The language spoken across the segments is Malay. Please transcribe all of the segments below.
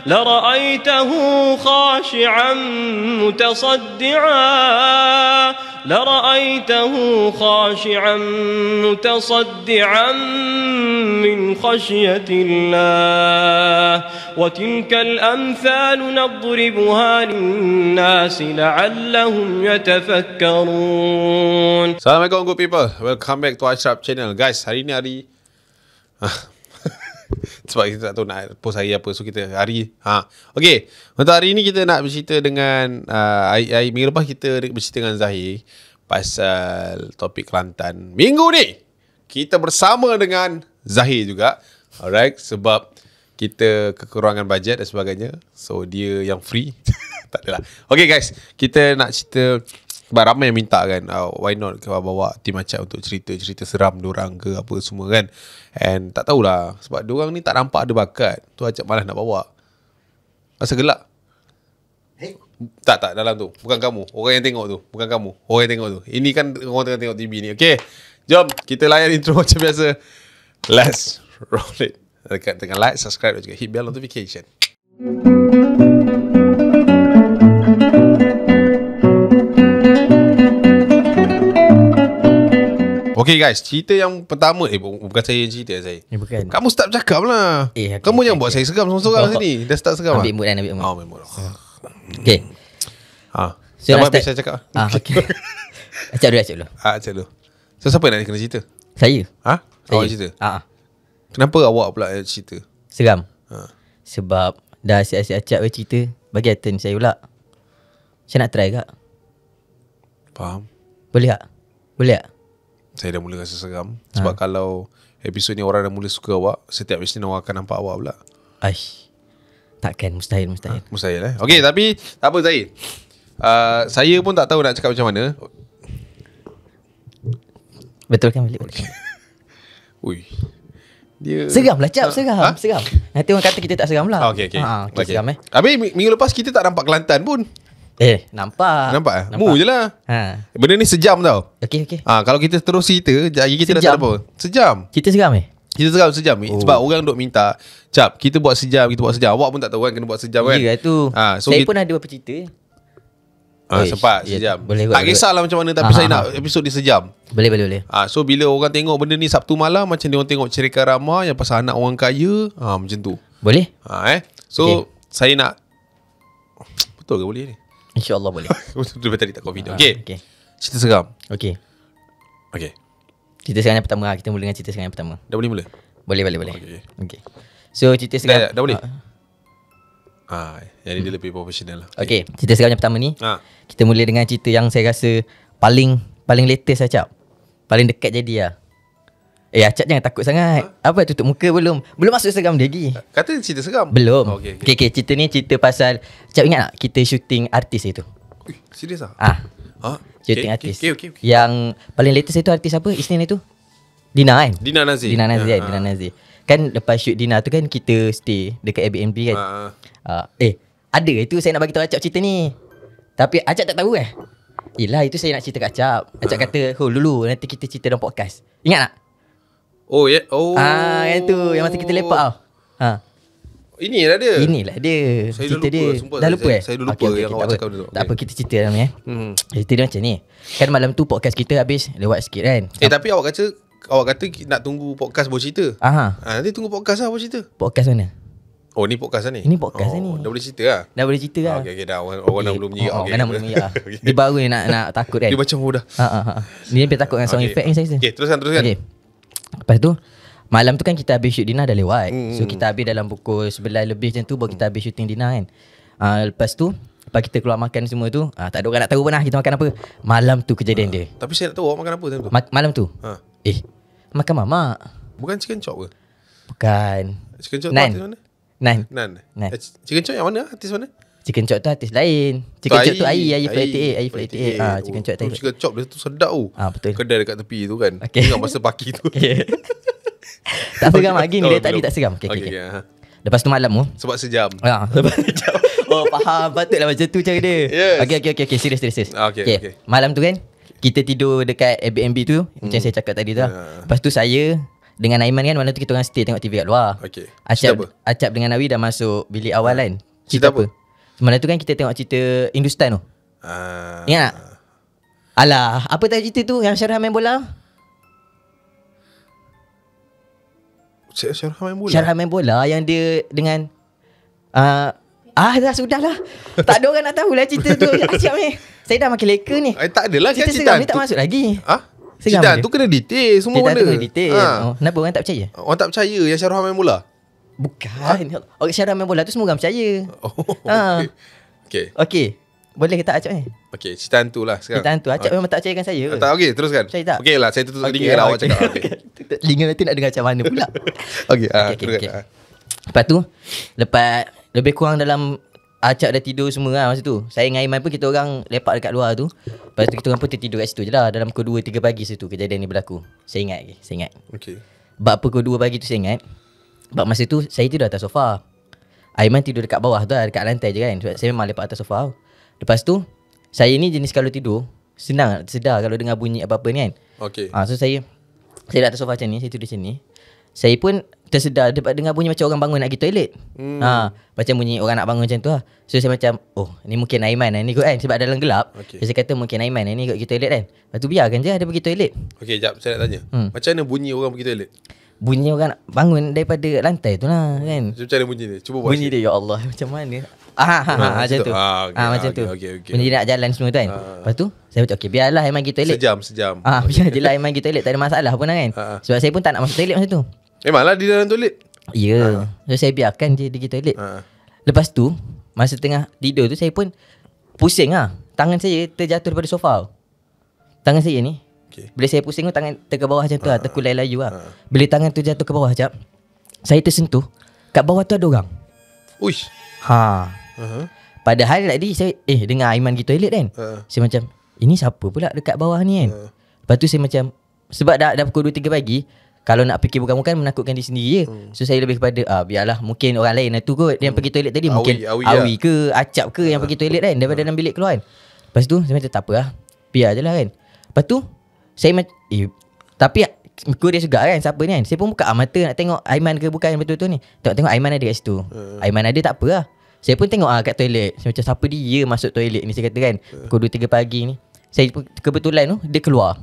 لرأيته خاشعا متصدعا من خشية الله وتلك الأمثال نضربها للناس لعلهم يتفكرون. Assalamualaikum good people. Welcome back to Ashraf channel. Guys, hari ni hari sebab kita tak tahu nak post hari apa, so kita hari okay, untuk hari ni kita nak bercerita dengan hari minggu lepas kita bercerita dengan Zahir pasal topik Kelantan. Minggu ni kita bersama dengan Zahir juga. Alright, sebab kita kekurangan bajet dan sebagainya, so dia yang free. Tak adalah. Okay guys, kita nak cerita sebab ramai yang minta kan, why not bawa tim Acap untuk cerita-cerita seram diorang ke apa semua kan. And tak tahulah, sebab diorang ni tak nampak ada bakat, tu Acap malas nak bawa. Rasa gelak. Tak, dalam tu bukan kamu, orang yang tengok tu. Bukan kamu, orang yang tengok tu. Ini kan orang tengah tengok TV ni. Okay, jom kita layan intro macam biasa. Let's roll it. Tekan like, subscribe dan juga hit bell notification. Okay guys, cerita yang pertama bukan saya yang cerita saya. Bukan. Kamu start cakap lah. Kamu jangan buat saya seram seorang-seorang sini. Dah start seram. Ambil mood. Ambil mood. Okay. So nak saya cakap. Okay. Acap dulu. Acap dulu. So siapa nak kena cerita? Saya. Awak cerita? Kenapa awak pula cerita? Seram. Sebab dah asyik-asyik Acap cerita, bagi turn saya pula. Saya nak try kak. Faham? Boleh tak? Saya dah mula rasa seram. Sebab kalau episod ni orang dah mula suka awak, setiap episod ni orang akan nampak awak pula. Takkan, mustahil. Mustahil Okay, tapi tak apa Zahir. Saya pun tak tahu nak cakap macam mana. Betulkan balik. Ui, dia seram lah Cap. Seram. Nanti orang kata kita tak seram lah. Okay. Seram Habis minggu lepas kita tak nampak Kelantan pun. Nampak. Mu je lah. Benda ni sejam tau. Okay. Kalau kita terus cerita, lagi kita dah tak apa. Sejam. Cerita seram Kita seram sejam. Sebab orang duk minta, Cap, kita buat sejam. Awak pun tak tahu kan kena buat sejam kan. Ya tu. So saya pun ada beberapa cerita. Sempat sejam. Boleh. Tak kisahlah macam mana, tapi saya nak episod dia sejam. Boleh. So bila orang tengok benda ni Sabtu malam, macam dia orang tengok Cerita Rama yang pasal anak orang kaya, macam tu. Boleh? So saya nak, betul ke boleh ni? InsyaAllah boleh. Betul tadi tak confident. Okay. Cerita seram. Okay. Cerita seram yang pertama. Kita mula dengan cerita seram yang pertama. Dah boleh mula? Boleh. Okay. So cerita seram dah boleh? Jadi dia lebih profesional lah. Okay. Cerita seram yang pertama ni, kita mula dengan cerita yang saya rasa paling latest Acap. Paling dekat jadi lah. Acap jangan takut sangat. Apa tutup muka belum masuk seram dia lagi. Kata cerita seram? Belum. Okay. Cerita ni cerita pasal, Acap ingat tak kita shooting artis itu? Serius lah? Shooting artis. Okay. Yang paling latest itu artis apa? Isnin itu? Dina kan? Dina Nazir. Dina Nazir. Kan lepas shoot Dina tu kan kita stay dekat Airbnb kan. Ada itu saya nak bagi tahu Acap cerita ni. Tapi Acap tak tahu Yelah itu saya nak cerita kat Acap. Acap kata hold dulu, nanti kita cerita dalam podcast. Ingat tak? Yang tu yang masa kita lepak tau. Inilah dia. Saya cerita dia. Sumpah, Dah lupa Saya dah lupa yang awak cakap dulu. Tak apa, kita cerita dalam ni Cerita dia macam ni. Kan malam tu podcast kita habis lewat sikit kan. Tapi awak kata nak tunggu podcast baru cerita. Nanti tunggu podcast lah baru cerita. Podcast mana? Ni podcast lah ni. Ini podcast lah ni. Dah boleh cerita lah. Okay, dah orang dah belum menyiap. Orang dah belum menyiap. Dia baru ni nak takut kan. Dia macam dah. Dia lebih takut dengan sound effect ni saya. Okay, teruskan. Okay. Lepas tu malam tu kan kita habis shoot dinner dah lewat. So kita habis dalam pukul 11 lebih macam tu, baru kita habis shooting dinner kan. Lepas tu lepas kita keluar makan semua tu, tak ada orang nak tahu pun lah kita makan apa. Malam tu kejadian dia. Tapi saya nak tahu awak makan apa time tu. Malam tu makan mamak. Bukan chicken chop ke? Bukan. Chicken chop tu artis mana? Nan. Chicken chop yang mana? Artis mana? Chicken chop tu artis lain. Chicken chop tu Ayi Flight 88. Chicken chop tu. Chicken chop dia tu sedap tu. Betul. Kedai dekat tepi tu kan. Ingat masa pagi tu. Tak seram lagi ni. Dia tadi tak seram. Okay. Lepas tu malam tu sebab sejam. Faham. Patutlah macam tu cara dia. Okay. Serius. Okay. Malam tu kan kita tidur dekat Airbnb tu, macam saya cakap tadi tu. Lepas tu saya dengan Aiman kan malam tu kita orang stay tengok TV kat luar. Okay. Cerita apa? Acap dengan Nawi dah masuk bilik awal kan. Cerita apa? Malam tu kan kita tengok cerita Hindustan tu. Ingat tak? Alah, apa tahu cerita tu yang Syarah main bola? Syarah main bola? Syarah main bola yang dia dengan dah sudahlah. Tak ada orang nak tahu lah cerita tu. Acap ni. Saya dah makin leka ni. Tak adalah cerita cerita seram ni tak masuk lagi. Cerita tu kena detail semua cerita benda. Tu kena detail. Kenapa orang tak percaya? Orang tak percaya yang Syarah main bola? Bukan. Orang Syarah main bola tu semua orang percaya. Okay. Boleh kita Acap ni? Okay, cerita hantu lah sekarang. Cerita hantu. Acap memang tak percayakan saya ke? Tak, okay, teruskan. Percaya tak? Okay lah, saya tutup telinga lah awak cakap. Telinga nanti nak dengar macam mana pula. Okay. Lepas tu, lebih kurang dalam Acap dah tidur semua lah masa tu. Saya dengan Aiman pun kita orang lepak dekat luar tu. Lepas tu kita orang pun tertidur kat situ je lah. Dalam pukul 2-3 pagi situ kejadian ni berlaku. Saya ingat lagi. Okay. Bab pukul 2 pagi tu saya ingat. Bab masa tu saya tidur atas sofa. Aiman tidur dekat bawah tu lah, dekat lantai je kan. Sebab saya memang lepak atas sofa. Lepas tu saya ni jenis kalau tidur senang sedar kalau dengar bunyi apa-apa ni kan. Okay. So saya dah atas sofa macam ni, saya tidur macam ni. Saya pun tersedar dapat dengar bunyi macam orang bangun nak pergi toilet. Macam bunyi orang nak bangun macam tu lah. So saya macam, ni mungkin Aiman ni kot kan. Sebab dalam gelap. Okay. Saya kata mungkin Aiman ni kot pergi toilet kan. Lepas tu biarkan je dia pergi toilet. Okay, jap saya nak tanya. Macam mana bunyi orang pergi toilet? Bunyi orang nak bangun daripada lantai tu lah kan. Macam mana bunyi dia? Cuba buat bunyi dia, ya Allah macam mana. Macam tu. Macam tu. Bunyi dia nak jalan semua tu kan. Lepas tu saya macam okay, biarlah Aiman pergi toilet. Sejam. Biar je lah Aiman pergi toilet. Tak ada masalah pun lah kan. Sebab saya pun tak nak masuk toilet masa tu. Memanglah di dalam toilet. Ya. So saya biarkan je dia pergi toilet. Lepas tu masa tengah tidur tu saya pun pusing lah. Tangan saya terjatuh daripada sofa. Tangan saya ni bila saya pusing tu tangan ke bawah macam tu lah. Terkulai layu lah. Bila tangan tu jatuh ke bawah sekejap, saya tersentuh. Kat bawah tu ada orang. Uish. Padahal tadi saya dengar Aiman pergi toilet kan. Saya macam ini siapa pula dekat bawah ni kan. Lepas tu saya macam sebab dah pukul 2-3 pagi, kalau nak fikir bukan-bukan menakutkan diri sendiri je. So saya lebih kepada biarlah mungkin orang lain tu kot yang pergi toilet tadi. Mungkin Awi ke Acap ke yang pergi toilet kan, daripada dalam bilik keluar kan. Lepas tu saya macam tak apa lah, biar je lah kan. Lepas tu saya macam tapi curious juga kan siapa ni kan. Saya pun buka mata nak tengok Aiman ke bukan betul-betul ni. Tengok Aiman ada kat situ. Aiman ada tak apa lah. Saya pun tengok kat toilet. Saya macam siapa dia masuk toilet ni, saya kata kan. Pukul 2-3 pagi ni. Saya kebetulan tu dia keluar.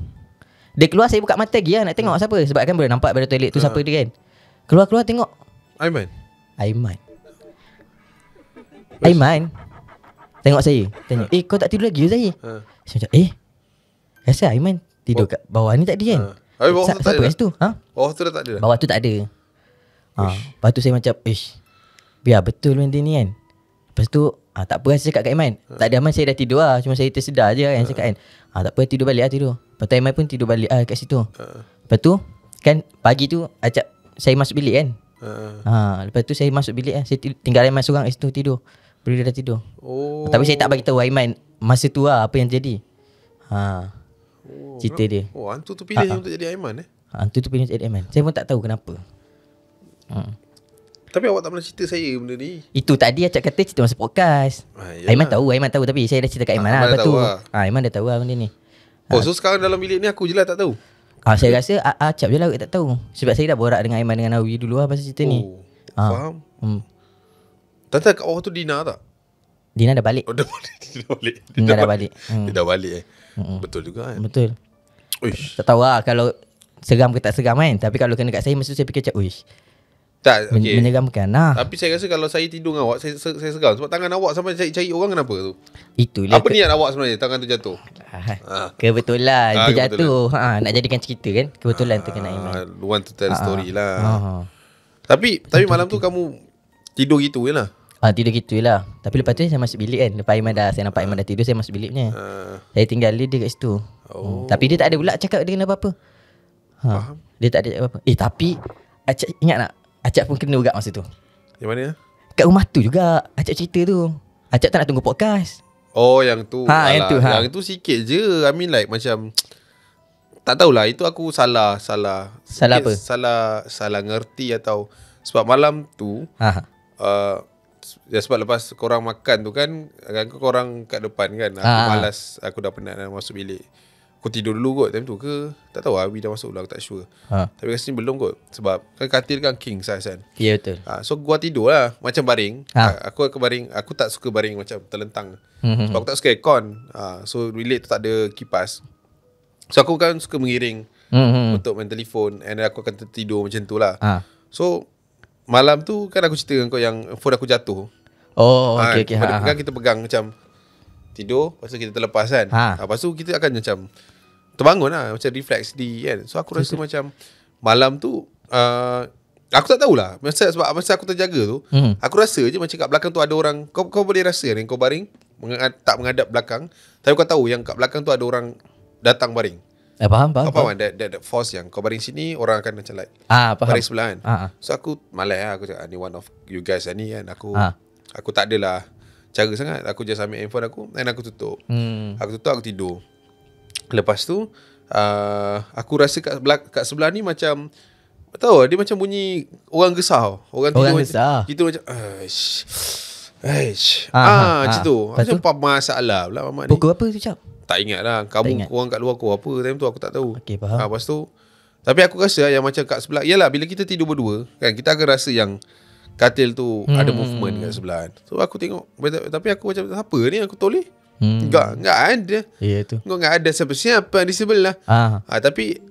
Dia keluar, saya buka mata lagi lah nak tengok siapa. Sebab kan boleh nampak pada toilet tu siapa dia kan. Keluar tengok Aiman tengok saya. Tanya kau tak tidur lagi saya? Saya macam rasa Aiman tidur kat bawah ni tadi kan. Bawah tu tak ada. Situ? Bawah tu dah tak ada. Bawah tu tak ada. Lepas tu saya macam biar betul benda ni kan. Lepas tu tak apa saya cakap kat Aiman. Tak ada Aiman, saya dah tidur lah. Cuma saya tersedar je kan. Cakap kan tak apa, tidur balik lah tidur. Lepas tu Aiman pun tidur balik kat situ. Lepas tu kan pagi tu Acap saya masuk bilik kan. Lepas tu saya masuk bilik lah. Saya tinggal Aiman seorang kat situ tidur. Bila dia dah tidur. Tapi saya tak bagi tahu Aiman masa tu lah apa yang jadi. Cerita dia. Hantu tu pilih untuk jadi Aiman Hantu tu pilih jadi Aiman. Saya pun tak tahu kenapa. Tapi awak tak pernah cerita saya benda ni. Itu tadi Acap kata cerita masa podcast. Aiman tahu tapi saya dah cerita kat Aiman lah. Lepas tu Aiman dah tahu lah benda ni. So sekarang dalam bilik ni aku je lah tak tahu. Saya rasa Acap je lah tak tahu. Sebab saya dah borak dengan Aiman dengan Nawi dulu lah pasal cerita ni. Faham. Tante kat bawah tu Dina tak? Dina dah balik. Dah balik. Dina dah balik. Dia dah balik Betul juga kan. Betul. Uish. Tak tahu lah kalau seram ke tak seram kan. Tapi kalau kena kat saya, masa tu saya fikir macam uish, tak, okay. Menyeramkan lah. Tapi saya rasa kalau saya tidur dengan awak, saya seram. Sebab tangan awak sampai cari orang, kenapa tu? Itulah apa niat awak sebenarnya tangan tu jatuh? Kebetulan tu jatuh. Nak jadikan cerita kan. Kebetulan tu kena Aiman. Want to tell story lah. Tapi malam tu kamu tidur gitu je lah. Tidur gitu je lah. Tapi lepas tu saya masuk bilik kan. Lepas Aiman dah, saya nampak Aiman dah tidur, saya masuk biliknya. Saya tinggal dia kat situ. Tapi dia tak ada pula cakap dengan apa-apa. Dia tak ada cakap apa-apa. Tapi Acap ingat tak? Acap pun kena juga masa tu. Yang mana? Kat rumah tu juga Acap cerita tu. Acap tak nak tunggu podcast. Yang tu. Yang tu sikit je. I mean like macam tak tahulah, itu aku salah apa? Salah ngerti atau sebab malam tu sebab lepas korang makan tu kan, korang kat depan kan. Aku malas, aku dah penat nak masuk bilik. aku tidur dulu kot time tu ke. Tak tahu Abi dah masuk dulu, aku tak sure. Tapi rasanya belum kot. Sebab kan katil kan king size kan. Ya betul. So gua tidur lah macam baring. Aku baring, aku tak suka baring macam terlentang. Sebab aku tak suka aircon. So bilik tu tak ada kipas. So aku kan suka mengiring untuk main telefon, and aku akan tertidur macam tu lah. So malam tu kan aku cerita dengan kau yang phone aku jatuh. Oh okay. Kan kita pegang macam tidur, lepas tu kita terlepas kan. Lepas tu kita akan macam terbangun lah, macam refleks di kan. So aku rasa macam malam tu aku tak tahulah sebab masa aku terjaga tu, aku rasa je macam kat belakang tu ada orang. Kau boleh rasa kan, kau baring tak menghadap belakang, tapi kau tahu yang kat belakang tu ada orang datang baring. Faham. Kau faham that force yang kau baring sini, orang akan macam like faham. baring sebelah kan. So aku malas lah, aku cakap ni one of you guys lah ni kan. Aku tak adalah cara sangat. Aku just ambil handphone aku dan aku tutup. Aku tutup, aku tidur. Lepas tu aku rasa kat sebelah ni macam, tahu dia macam bunyi orang gesah. Orang gesah. Gitu macam macam tu. Macam apa masalah pula mamak ni. Pukul apa tu Cap? Tak ingat lah. Kamu korang kat luar apa time tu aku tak tahu. Okay, faham. Lepas tu, tapi aku rasa yang macam kat sebelah, yalah bila kita tidur berdua kan, kita akan rasa yang katil tu ada movement kat sebelah. So aku tengok, tapi aku macam apa ni aku toleh. Enggak ada. Ya tu. Enggak ada siapa-siapa di sebelah. Tapi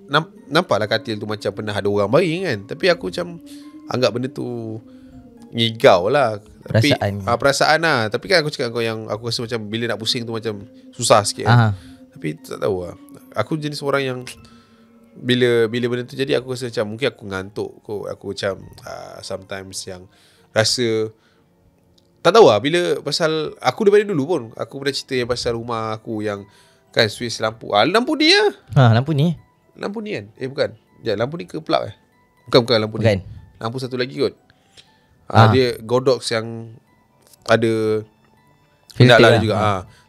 nampaklah katil tu macam pernah ada orang baring kan. Tapi aku macam anggap benda tu ngigau lah. Perasaan lah. Tapi kan aku cakap kau yang aku rasa macam bila nak pusing tu macam susah sikit kan. Tapi tak tahu lah. Aku jenis orang yang bila benda tu jadi, aku rasa macam mungkin aku ngantuk kot. Aku macam sometimes yang rasa tak tahu lah. Bila pasal aku daripada dulu pun aku pernah cerita yang pasal rumah aku yang kan switch lampu. Lampu ni lah. Lampu ni kan? Bukan. Lampu ni ke plug Bukan lampu ni. Lampu satu lagi kot. Dia Godox yang ada filter lah juga.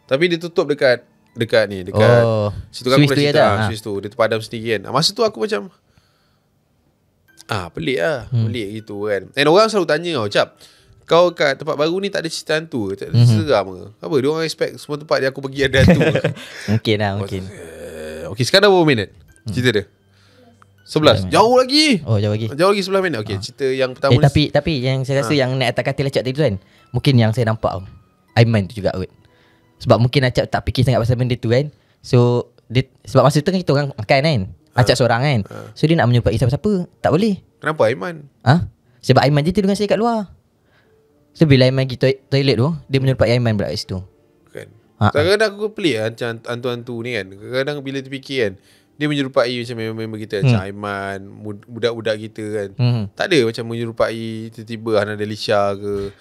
Tapi dia tutup dekat situ kan aku dah cerita switch tu dia terpadam sendiri kan. Masa tu aku macam pelik lah. Pelik gitu kan. And orang selalu tanya Cap, kau kat tempat baru ni tak ada cerita hantu ke? Tak ada seram ke? Apa dia orang expect semua tempat yang aku pergi ada hantu? Mungkin. Okay, sekarang berapa minit cerita dia? 11. Jauh lagi. Jauh lagi 11 minit. Okay, cerita yang pertama tapi yang saya rasa yang naik atas katil Acap tadi tu kan, mungkin yang saya nampak Aiman tu juga kot. Sebab mungkin Acap tak fikir sangat pasal benda tu kan. So sebab masa tu kan kita orang makan kan, Acap seorang kan. So dia nak menyerupai siapa-siapa tak boleh. Kenapa Aiman? Sebab Aiman je tidur dengan saya kat luar. So bila Aiman pergi toilet tu, dia menyerupai Aiman pula kat situ kan. Kadang-kadang aku pelik macam hantu-hantu ni kan. Kadang-kadang bila terfikir kan, dia menyerupai macam member kita, macam Aiman, budak-budak kita kan. Tak ada macam menyerupai tiba-tiba Hana Delisha ke.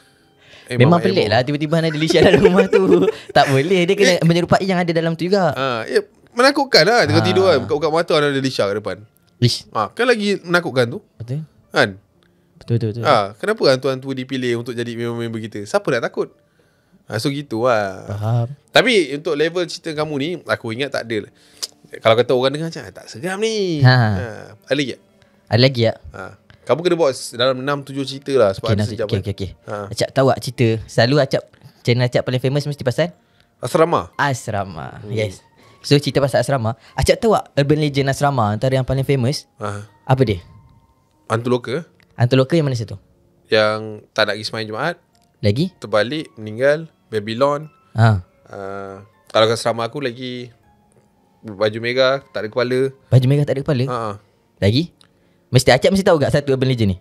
Memang pelik lah tiba-tiba Hana Delisha dalam rumah tu. Tak boleh, dia kena menyerupai yang ada dalam tu juga. Menakutkan lah. Tengah tidur kan, buka-buka mata Hana Delisha kat depan. Kan lagi menakutkan tu. Betul kan. Betul. Kenapa hantu-hantu dipilih untuk jadi member kita? Siapa nak takut? So gitu lah. Faham. Tapi untuk level cerita kamu ni, aku ingat tak ada. Kalau kata orang dengar macam tak seram ni. Ada lagi tak? Ada lagi tak? Kamu kena buat dalam 6-7 cerita lah. Sebab ada sejam. Okay. Acap tahu tak cerita? Selalu channel Acap paling famous mesti pasal Asrama. Yes. So cerita pasal asrama. Acap tahu tak urban legend asrama antara yang paling famous? Apa dia? Hantu lokal. Hantu lokal yang mana satu? Yang tak nak pergi sembahyang Jumaat. Lagi? Terbalik, meninggal, Babylon. Kalau kat asrama aku lagi baju merah, tak ada kepala. Baju merah tak ada kepala? Lagi? Acap mesti tahu tak satu urban legend ni?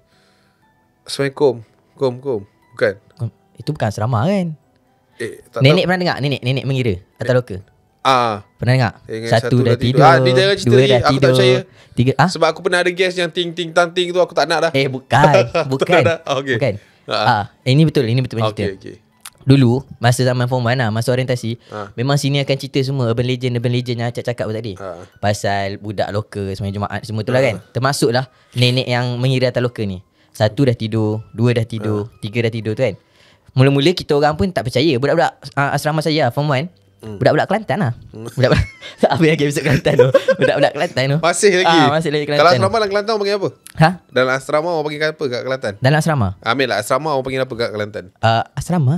Assalamualaikum. Kom. Bukan. Itu bukan asrama kan? Tak nenek tahu. pernah dengar? Nenek mengira atau lokal? Pernah dengar? Satu dah tidur, dia jangan cerita dua lagi. dah Aku tidur, tak percaya. tiga. Sebab aku pernah ada guest yang ting tu, aku tak nak dah. Bukan. Bukan. Bukan. Ini betul cerita. Okay. Dulu masa zaman form 1 lah, masa orientasi, memang sini akan cerita semua urban legend yang Acap cakap tadi. Pasal budak lokal sembahyang Jumaat semua tu lah kan. Termasuklah nenek yang mengira atas lokal ni. Satu dah tidur, dua dah tidur, tiga dah tidur tu kan. Mula-mula kita orang pun tak percaya. Budak-budak asrama saya form 1, budak-budak Kelantan lah. Budak-budak apa yang episode Kelantan tu? Budak-budak Kelantan tu. Masih lagi. Masih lagi Kelantan. Kalau asrama dalam Kelantan orang panggil apa? Dalam asrama orang panggil apa kat Kelantan? Dalam asrama? Ambil lah asrama orang panggil apa kat Kelantan? Asrama?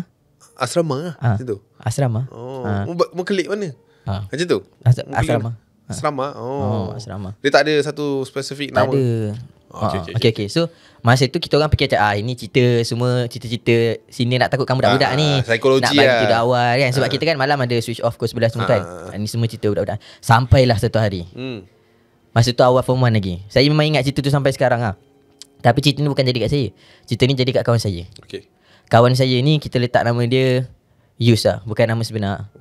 Asrama lah. Macam tu. Asrama. Mau kelik mana? Macam tu? Asrama. Asrama. Asrama. Dia tak ada satu spesifik Tak nama. ada. Okay. So masa tu kita orang fikir macam ini cerita semua cerita-cerita sini nak takut kamu budak-budak ni. Psikologi nak bagi lah. tidur awal kan. Sebab kita kan malam ada switch off pukul 11 semua kan. Ini semua cerita budak-budak. Sampailah satu hari. Masa tu awal form 1 lagi. Saya memang ingat cerita tu sampai sekarang lah. Tapi cerita ni bukan jadi kat saya. Cerita ni jadi kat kawan saya. Okay. Kawan saya ni kita letak nama dia Yus lah. Bukan nama sebenar.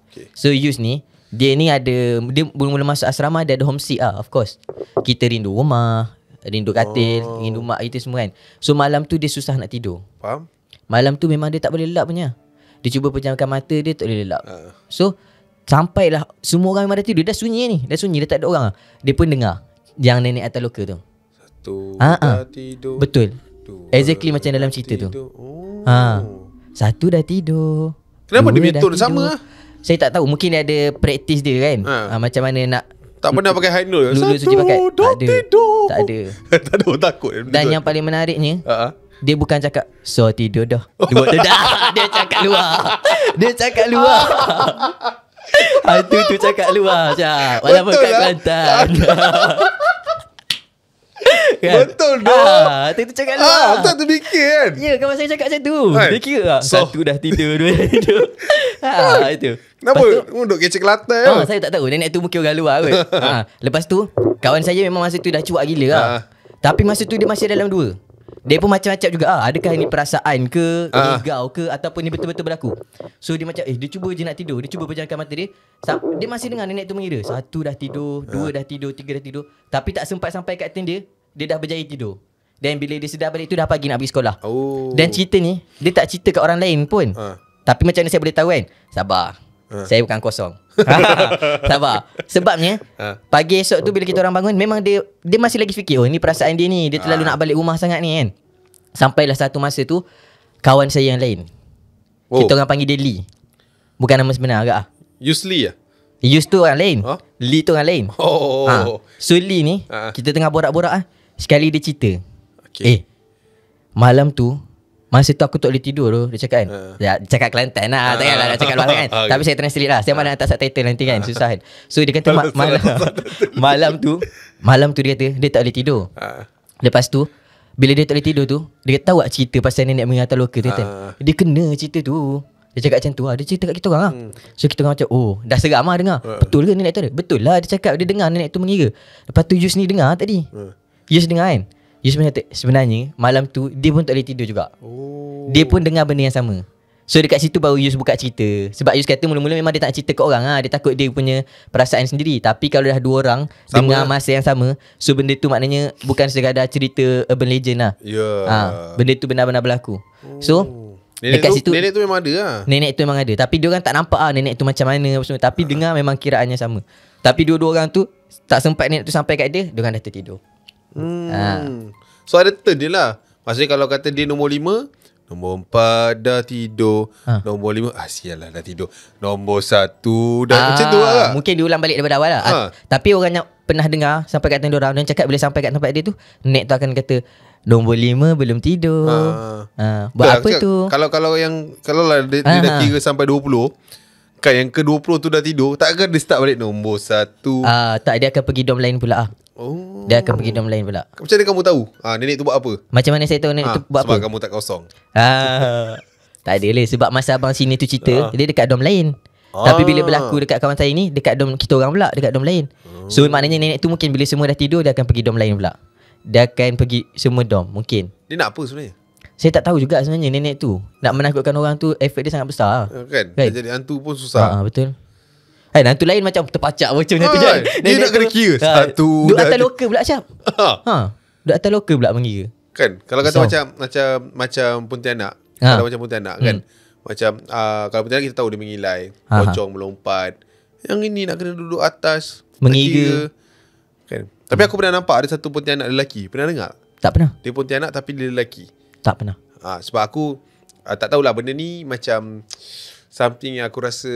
Okay. So Yus ni dia ni ada, dia mula-mula masuk asrama dia ada homesick lah, of course. Kita rindu rumah, rindu katil, rindu mak kita semua kan. So malam tu dia susah nak tidur. Faham? Malam tu memang dia tak boleh lelap punya. Dia cuba pejamkan mata dia tak boleh lelap. So sampailah semua orang memang dah tidur. Dah sunyi ni. Dah sunyi, dah tak ada orang. Dia pun dengar yang nenek atas loka tu. Satu dah tidur. Betul. Dua Exactly macam dalam cerita tu. Satu dah tidur. Kenapa dua dia dah betul sama tidur. lah? Saya tak tahu. Mungkin dia ada praktis dia kan. Macam mana nak Tak pernah pakai high note. Lulu suci pakai. Tak ada. Tak ada. Tak ada orang takut. Dan yang paling menariknya, dia bukan cakap so tidur dah. Dia buat dah. Dia cakap luar. Dia cakap luar. Hantu tu cakap luar Syah. Walaupun kat Kelantan. Kan? Betul dah. Hantu tu cakap luar. Tak terfikir kan. Ya, kawan saya cakap macam tu. Hai. Dia kira lah. Satu dah tidur, dua dah tidur. Itu. Kenapa? Duduk kecek Kelantan. Saya tak tahu. Nenek tu mungkin orang luar kot. Lepas tu, kawan saya memang masa tu dah cuak gila lah. Tapi masa tu dia masih dalam dua. Dia pun macam-macam juga. Adakah ini perasaan ke, rigau ke, ataupun ni betul-betul berlaku. So dia macam, dia cuba je nak tidur. Dia cuba pejamkan mata dia. Dia masih dengar nenek tu mengira. Satu dah tidur, dua dah tidur, tiga dah tidur. Tapi tak sempat sampai kat turn dia, dia dah berjaya tidur. Dan bila dia sedar balik tu dah pagi nak pergi sekolah. Dan cerita ni dia tak cerita kat orang lain pun. Tapi macam mana saya boleh tahu kan? Sabar. Saya bukan kosong. Sabar. Sebabnya pagi esok tu bila kita orang bangun, memang dia masih lagi fikir, oh ni perasaan dia ni, dia terlalu nak balik rumah sangat ni kan. Sampailah satu masa tu kawan saya yang lain, kita orang panggil dia Lee. Bukan nama sebenar agak. Yusli ya? Yus tu orang lain. Lee tu orang lain. So Lee ni kita tengah borak-borak sekali dia cerita, malam tu masa tu aku tak boleh tidur tu. Dia cakap kan, dia cakap Kelantan lah, takkanlah nak cakap luar kan. Tapi saya translate lah. Saya mana letak subtitle nanti kan, susah kan. So dia kata malam tu dia kata dia tak boleh tidur. Lepas tu bila dia tak boleh tidur tu, dia tahu tak cerita pasal nenek moyang atas loka tu kan. Dia kena cerita tu. Dia cakap macam tu lah. Dia cerita kat kita orang lah. So kita orang macam, oh dah seram lah dengar. Betul ke nenek tu ada? Betul lah dia cakap. Dia dengar nenek tu mengira. Lepas tu Yus ni dengar tadi. Yus dengar kan. Yus sebenarnya malam tu dia pun tak boleh tidur juga. Dia pun dengar benda yang sama. So dekat situ baru Yus buka cerita. Sebab Yus kata mula-mula memang dia tak nak cerita kat orang lah. Dia takut dia punya perasaan sendiri. Tapi kalau dah dua orang sama dengar masa yang sama, so benda tu maknanya bukan sekadar cerita urban legend lah. Benda tu benar-benar berlaku. So dekat situ nenek tu memang ada lah. Nenek tu memang ada. Tapi diorang tak nampak lah nenek tu macam mana semua. Tapi dengar memang kiraannya sama. Tapi dua-dua orang tu tak sempat nenek tu sampai kat dia, diorang dah tertidur. So ada turn dia lah. Maksudnya kalau kata dia nombor 5, nombor 4 dah tidur, nombor 5 sial lah dah tidur, nombor 1 dah macam tu lah. Mungkin diulang balik daripada awal lah. Tapi orang yang pernah dengar sampai kat tempat orang, dan cakap bila sampai kat tempat dia tu, nenek tu akan kata nombor 5 belum tidur. Buat apa cakap, tu? Kalau lah dia dah kira sampai 20, kan yang ke-20 tu dah tidur, takkan dia start balik nombor 1? Tak, dia akan pergi dom lain pula. Dia akan pergi dom lain pula. Macam mana kamu tahu nenek tu buat apa? Macam mana saya tahu nenek tu buat sebab apa? Sebab kamu tak kosong. Tak ada lah. Sebab masa abang sini tu cerita, dia dekat dom lain. Tapi bila berlaku dekat kawan saya ni, dekat dom kita orang pula, dekat dom lain. So maknanya nenek tu mungkin bila semua dah tidur, dia akan pergi dom lain pula. Dia akan pergi semua dom mungkin. Dia nak apa sebenarnya? Saya tak tahu juga sebenarnya nenek tu. Nak menakutkan orang tu, efek dia sangat besar. Kan? Dia jadi hantu pun susah. Betul. Hantu lain macam terpacak macam tu je. Dia nak kena kira. Satu duduk atas loka pula Syab. Duduk atas loka pula mengira. Kan? Kalau kata macam Pontianak. Kalau macam Pontianak kan. Macam kalau Pontianak kita tahu dia mengilai, pocong melompat. Yang ini nak kena duduk atas mengira. Kan? Tapi aku pernah nampak ada satu Pontianak lelaki. Pernah dengar? Tak pernah. Dia Pontianak tapi dia lelaki. Tak pernah. Sebab aku tak tahulah benda ni macam something yang aku rasa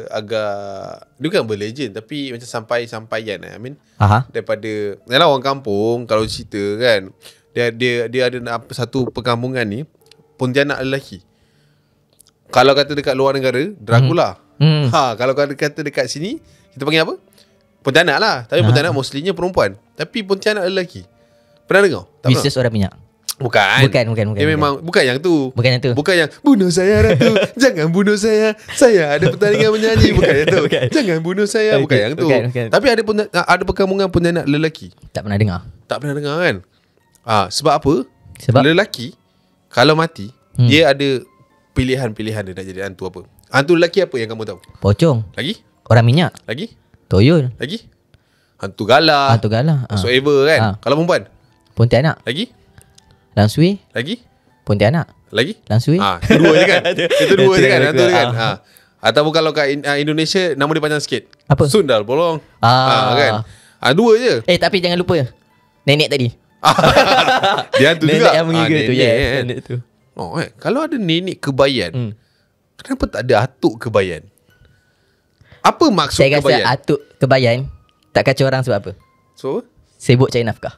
agak, dia bukan berlegend tapi macam sampaian I mean daripada yalah orang kampung kalau cerita kan, dia ada satu perkampungan ni Pontianak lelaki. Kalau kata dekat luar negara Dracula. Kalau kata dekat sini kita panggil apa? Pontianak lah. Tapi Pontianak mostlynya perempuan. Tapi Pontianak lelaki. Pernah dengar? Tak pernah. Bisnes orang minyak. Bukan. Dia memang bukan yang tu. Bukan yang tu. Bukan yang bunuh saya Ratu. Jangan bunuh saya. Saya ada pertandingan menyanyi. Bukan yang tu. Jangan bunuh saya. Bukan yang tu. Bukan. Tapi ada perkampungan Pontianak lelaki. Tak pernah dengar. Tak pernah dengar kan? Sebab apa? Sebab lelaki kalau mati, dia ada pilihan-pilihan dia nak jadi hantu apa. Hantu lelaki apa yang kamu tahu? pocong. Lagi? Orang minyak. Lagi? Toyol. Lagi? Hantu galah. Hantu galah. Whatsoever kan? Kalau perempuan? Pontianak. Lagi? Langsui. Lagi? Pontianak. Lagi? Langsui. Itu dua je kan? Itu dua je kan? Itu Hantu je kan? Ataupun kalau kat Indonesia, nama dia panjang sikit. Apa? Sundal bolong. Kan? Dua je. Tapi jangan lupa nenek tadi. Dia hantu nenek juga. yang mengiga tu. Nenek, Yes, kan? nenek tu. Kalau ada nenek kebayan, kenapa tak ada atuk kebayan? Apa maksud Saya rasa kebayan? atuk kebayan tak kacau orang sebab apa? So? Sibuk cari nafkah.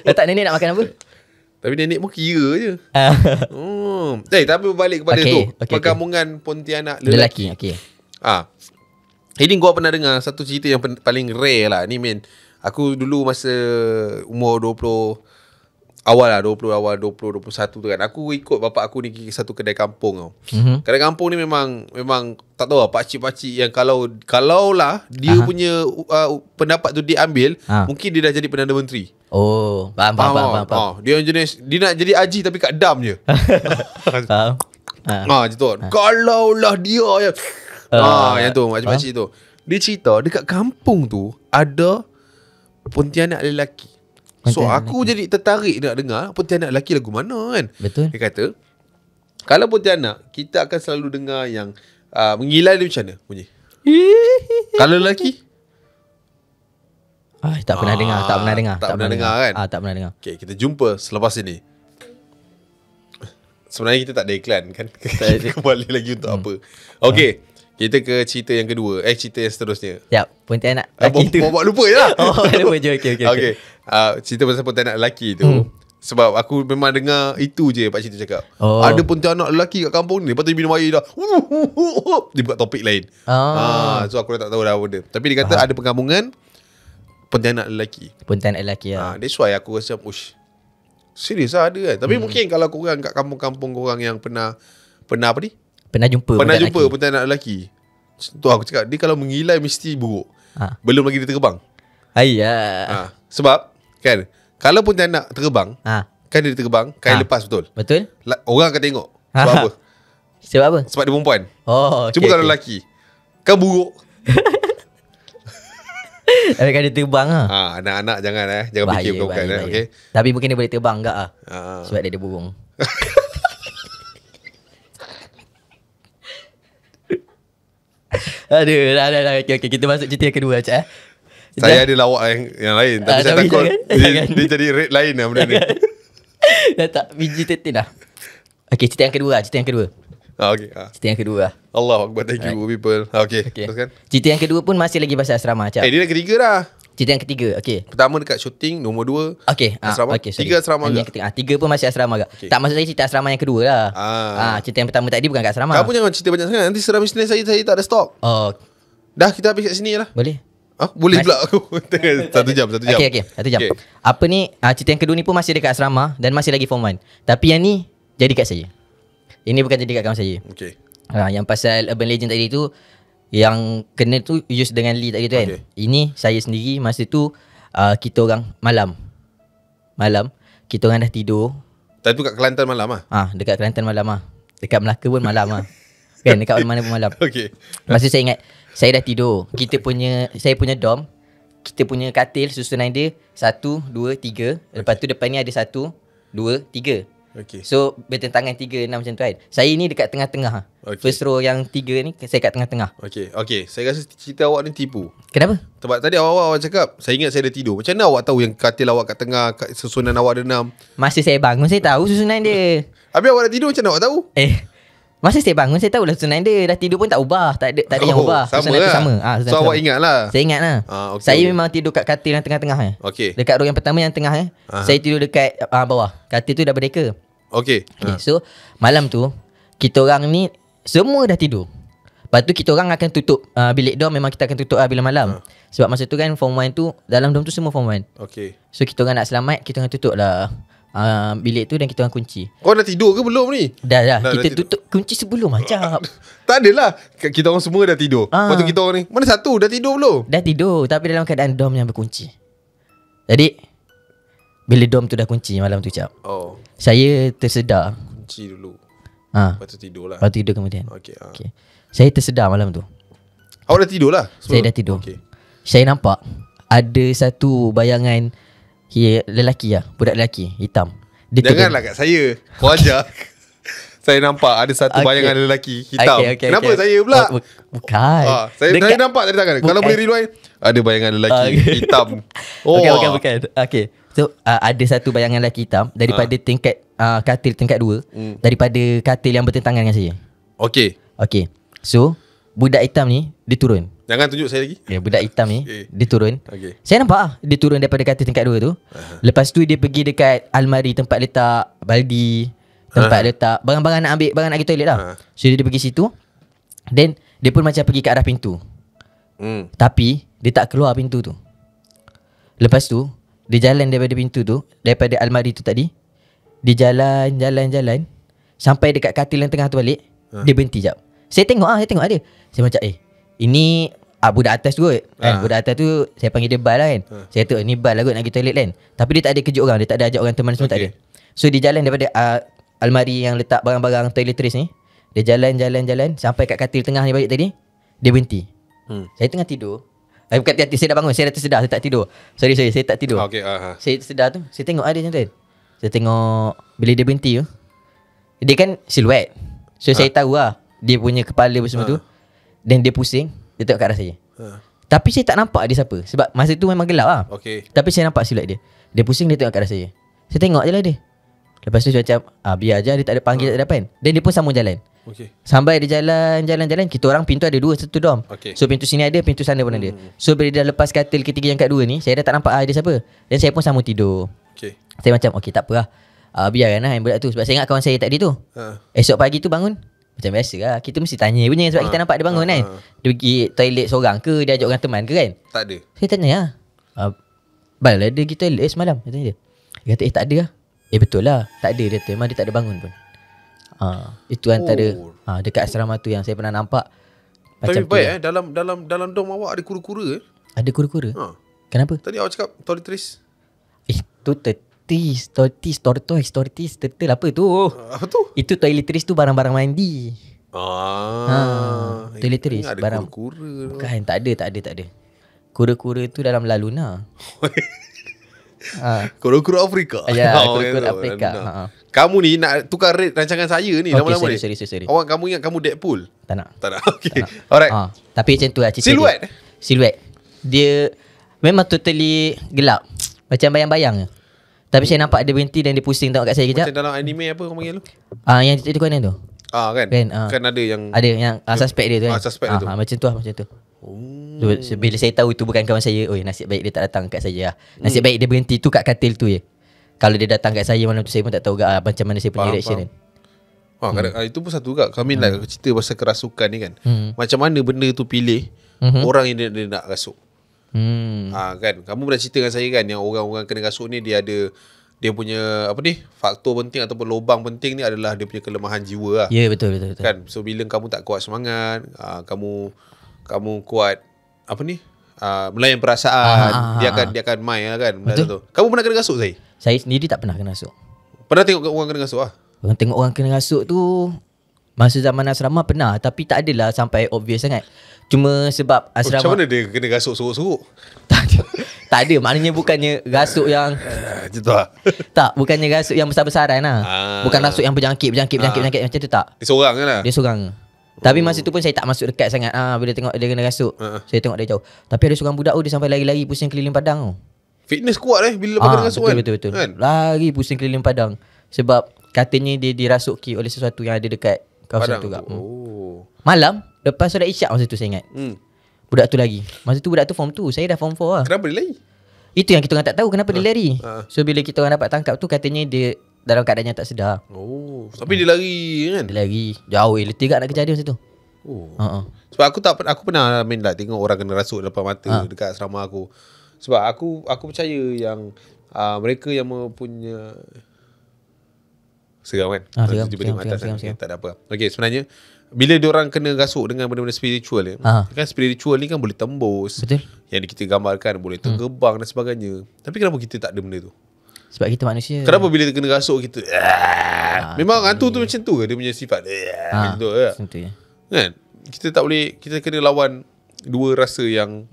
Tak nenek nak makan apa? Tapi nenek pun kira je. Tapi berbalik kepada tu. Perkampungan Pontianak lelaki. Okay. Ini gua pernah dengar satu cerita yang paling rare lah. Ni men, aku dulu masa umur 20 awal 21 tu kan. Aku ikut bapak aku ni ke satu kedai kampung tau. Kedai kampung ni memang tak tahu lah, pakcik-pakcik yang kalau lah dia punya pendapat tu diambil, mungkin dia dah jadi Perdana Menteri. Faham. Dia jenis dia nak jadi haji tapi kat dam je. Faham. Macam tu. Kalau lah dia yang tu makcik-makcik tu. Dia cerita dekat kampung tu ada Pontianak lelaki. So aku jadi tertarik nak dengar Pontianak lelaki lagu mana kan. Betul. Dia kata kalau Pontianak kita akan selalu dengar yang mengilai dia macam mana bunyi. Kalau lelaki tak pernah dengar. Tak pernah dengar kan. Tak pernah dengar. Okay, kita jumpa selepas ini. Sebenarnya kita tak ada iklan kan. Kembali lagi untuk apa. Okay, kita ke cerita yang kedua. Cerita yang seterusnya. Siap. Pontianak lelaki tu. Bawa lupa je lah. Lupa je. Okay. Cerita pasal Pontianak lelaki tu. Sebab aku memang dengar itu je pak cik tu cakap. Ada Pontianak lelaki kat kampung ni. Lepas tu dia minum air dah. Dia buka topik lain. So aku dah tak tahu dah benda. Tapi dia kata ada perkampungan Pontianak lelaki. Pontianak lelaki That's why aku rasa serius lah ada kan. Tapi mungkin kalau korang kat kampung-kampung korang yang pernah apa ni? Pernah jumpa Pontianak lelaki. Tu aku cakap dia kalau mengilai mesti buruk. Belum lagi dia terbang. Sebab kan kalau Pontianak terbang, kan dia terbang kain lepas betul. Betul. Orang akan tengok. Sebab apa? Sebab apa? Sebab dia perempuan. Cuba kalau lelaki kan buruk. Tapi kan dia terbang anak-anak jangan fikir bukan. Okay? Tapi mungkin dia boleh terbang enggak sebab dia ada burung. Aduh, dah. Okay, kita masuk cerita yang kedua Cak. Saya ada lawak yang lain. Tapi saya takut dia jadi rate lain lah benda ni. Dah tak PG-13 dah. Okay, cerita yang kedua. Okay. Cerita yang kedua. Allah Akbar, thank you people. Okay. Teruskan. Cerita yang kedua pun masih lagi pasal asrama Cak. Dia dah ketiga dah. Cerita yang ketiga. Okay. Pertama dekat shooting, nombor 2 asrama. Tiga asrama juga. Tiga pun masih asrama juga. Tak maksud saya cerita asrama yang kedua lah. Cerita yang pertama tadi bukan kat asrama. Kamu jangan cerita banyak sangat. Nanti seram bisnes saya tak ada stok. Dah kita habis kat sini lah. Boleh. Boleh pula aku. 1 jam. Okay, 1 jam. Apa ni, cerita yang kedua ni pun masih dekat asrama dan masih lagi form 1. Tapi yang ni jadi kat saya. Ini bukan jadi kat kawan saya. Okay. Yang pasal Urban Legend tadi tu, yang kena tu use dengan Lee tadi tu kan. Ini saya sendiri masa tu kita orang malam kita orang dah tidur. Tadi tu kat Kelantan malam lah. Dekat Kelantan malam Dekat Melaka pun malam kan, dekat mana pun malam. Okay. Masa saya ingat saya dah tidur. Saya punya dorm, kita punya katil susunan dia 1, 2, 3. Lepas tu depan ni ada 1, 2, 3. Okay. So bertentangan 3, 6 macam tu kan. Saya ni dekat tengah-tengah. First row yang 3 ni saya kat tengah-tengah. Okay. Saya rasa cerita awak ni tipu. Kenapa? Sebab tadi awak cakap saya ingat saya dah tidur. Macam mana awak tahu yang katil awak kat tengah, susunan awak ada 6? Masa saya bangun saya tahu susunan dia. Habis awak dah tidur, macam mana awak tahu? Masa saya bangun saya tahu lah susunan dia. Dah tidur pun tak ubah. Tak ada yang ubah. Susunan tu sama. So awak ingat lah. Saya ingat lah. Saya memang tidur kat katil yang tengah-tengah Dekat row yang pertama yang tengah saya tidur dekat bawah. Katil tu dah berdeka. Okay. So malam tu kita orang ni semua dah tidur. Lepas tu kita orang akan tutup bilik dorm, memang kita akan tutup bila malam. Sebab masa tu kan form 1 tu, dalam dorm tu semua form 1. Okay. So kita orang nak selamat, kita orang tutup lah bilik tu dan kita orang kunci. Kau dah tidur ke belum ni? Dah Dah kita tidur. tutup kunci sebelum macam. Tak adalah. Kita orang semua dah tidur. Lepas tu kita orang ni, mana satu dah tidur belum? Dah tidur tapi dalam keadaan dorm yang berkunci. Jadi bila dorm tu dah kunci malam tu cap, Oh, saya tersedar. kunci dulu. Ha, Lepas tu tidur lah. lepas tu tidur kemudian. Okay. Okay. Saya tersedar malam tu. Awak dah tidur lah? Saya dah tidur. Okay. Saya nampak ada satu bayangan lelaki lah, budak lelaki hitam. Dia Janganlah kat saya. Kau ajar. Saya nampak ada satu bayangan lelaki hitam. Kenapa saya pula? Bukan. Saya nampak tadi tangan. Kalau boleh rewind, ada bayangan lelaki hitam. Bukan. Okay. So ada satu bayangan lelaki hitam daripada tingkat katil tingkat 2, daripada katil yang bertentangan dengan saya. Okay. So budak hitam ni dia turun. Jangan tunjuk saya lagi. Budak hitam ni dia turun. Okay. Saya nampak dia turun daripada katil tingkat 2 tu. Lepas tu dia pergi dekat almari tempat letak baldi, tempat letak barang-barang nak ambil, barang nak pergi toilet lah. So dia pergi situ. Then dia pun macam pergi ke arah pintu. Tapi dia tak keluar pintu tu. Lepas tu dia jalan daripada pintu tu, daripada almari tu tadi. Dia jalan sampai dekat katil yang tengah tu balik. Dia berhenti jap. Saya tengok dia. Saya macam ini budak atas tu kot kan. Budak atas tu saya panggil dia Bal lah kan. Saya tahu ni Bal lah kot nak pergi toilet kan. Tapi dia tak ada kejut orang, dia tak ada ajak orang teman semua, tak ada. So dia jalan daripada almari yang letak barang-barang toiletries ni. Dia jalan sampai kat katil tengah ni balik tadi. Dia berhenti. Saya tengah tidur. Bukan hati, saya dah bangun, saya dah tersedar, saya tak tidur. Sorry, saya tak tidur. Okay. Saya tersedar tu, saya tengok dia macam tu kan. Saya tengok bila dia berhenti tu, dia kan siluet. So saya tahu lah dia punya kepala semua tu. Dan dia pusing, dia tengok ke arah saya. Tapi saya tak nampak dia siapa, sebab masa tu memang gelap lah. Okay. Tapi saya nampak siluet dia. Dia pusing, dia tengok ke arah saya. Saya tengok je lah dia. Lepas tu saya macam biar je, dia tak ada panggil, tak ada apa kan. Dan dia pun sambung jalan. Okay. Sampai dia jalan. Kita orang pintu ada 2 satu dorm. Okay. So pintu sini ada, pintu sana pun ada. So bila dia lepas katil ketiga yang kat 2 ni, saya dah tak nampak dia siapa. Dan saya pun sambung tidur. Okay. Saya macam okay tak apa lah, biarkan lah yang budak tu. Sebab saya ingat kawan saya tadi tu esok pagi tu bangun macam biasa lah, kita mesti tanya punya. Sebab kita nampak dia bangun kan. Dia pergi toilet seorang ke, dia ajak orang teman ke kan. Tak ada. Saya tanya lah, Bal ada pergi toilet semalam? Saya tanya dia. Dia kata tak ada lah. Betul lah, tak ada. Dia kata memang dia tak ada bangun pun. Itu antara dekat asrama tu yang saya pernah nampak. Tapi Macam baik tu lah. dalam dom awak ada kura-kura Ada kura-kura. Kenapa? Tadi awak cakap toiletries. Itu tortoise, turtle apa tu? Apa tu? Itu toiletries tu barang-barang mandi. Toiletries ada barang. kura-kura. Bukan, tak ada. Kura-kura tu dalam La Luna. Kura-kura Afrika. Ya, kura-kura Afrika. Kamu ni nak tukar rate rancangan saya ni lama-lama ni. Sorry. Awak kamu ingat kamu Deadpool? Tak nak. Okay. Alright. Tapi macam tu lah cerita Siluet? dia. Siluet. Dia memang totally gelap. Macam bayang-bayang je. Tapi saya nampak dia berhenti dan dia pusing tengok kat saya kejap. Macam dalam anime apa kau panggil tu? Yang cerita di Conan tu. Kan? Kan ada yang suspek dia tu kan. Suspek dia tu. Macam tu. So, bila saya tahu itu bukan kawan saya, nasib baik dia tak datang kat saya lah. Nasib baik dia berhenti tu kat katil tu je. Kalau dia datang kat saya malam tu, saya pun tak tahu macam mana saya punya reaction kan. Itu pun satu juga. Kami nak cerita pasal kerasukan ni kan. Macam mana benda tu pilih orang yang dia nak rasuk. Kan kamu pernah cerita dengan saya kan, yang orang-orang kena rasuk ni dia ada, dia punya faktor penting ataupun lubang penting ni adalah dia punya kelemahan jiwa lah. Ya, betul. Kan, so bila kamu tak kuat semangat, kamu kuat melayan perasaan, dia akan main lah kan. Tu. Kamu pernah kena rasuk saya? Saya sendiri tak pernah kena rasuk. Pernah tengok orang kena rasuk lah? Tengok orang kena rasuk tu masa zaman asrama pernah, tapi tak adalah sampai obvious sangat. Cuma sebab asrama. Macam mana dia kena rasuk sorok-sorok? Tak ada, maknanya bukannya rasuk yang macam tu lah. Tak, bukannya rasuk yang besar-besaran lah. Bukan rasuk yang berjangkit macam tu tak. Dia seorang kan lah? Dia seorang. Tapi masa tu pun saya tak masuk dekat sangat bila tengok dia kena rasuk. Saya tengok dia jauh. Tapi ada seorang budak dia sampai lari-lari pusing keliling padang. Fitness kuat bila lepas kena rasuk kan? Betul. Kan? Lari pusing keliling padang. Sebab katanya dia dirasuki oleh sesuatu yang ada dekat kawasan tu. Malam lepas solat isyak masa tu saya ingat. Budak tu lagi. Masa tu budak tu form 2, saya dah form 4 lah. Kenapa dia lari? Itu yang kita orang tak tahu kenapa dia lari. So bila kita orang dapat tangkap tu, katanya dia dalam keadaan yang tak sedar. Tapi dia lari kan? Dia lari jauh, letih kat nak kejadian masa tu. Oh. Sebab aku pernah main lah tengok orang kena rasuk depan mata dekat asrama aku. Sebab aku percaya yang mereka yang mempunyai seram kan. Tiba-tiba atas seram. Tak ada apa. Okey, sebenarnya bila diorang kena rasuk dengan benda-benda spiritual ni, kan spiritual ni kan boleh tembus. Betul. Yang kita gambarkan boleh tergebang dan sebagainya. Tapi kenapa kita tak ada benda tu? Sebab kita manusia. Kenapa bila kena rasuk kita memang hantu tu macam tu ke dia punya sifat? Macam tu ke? Macam tu ya. Kan? Kita tak boleh, kita kena lawan dua rasa yang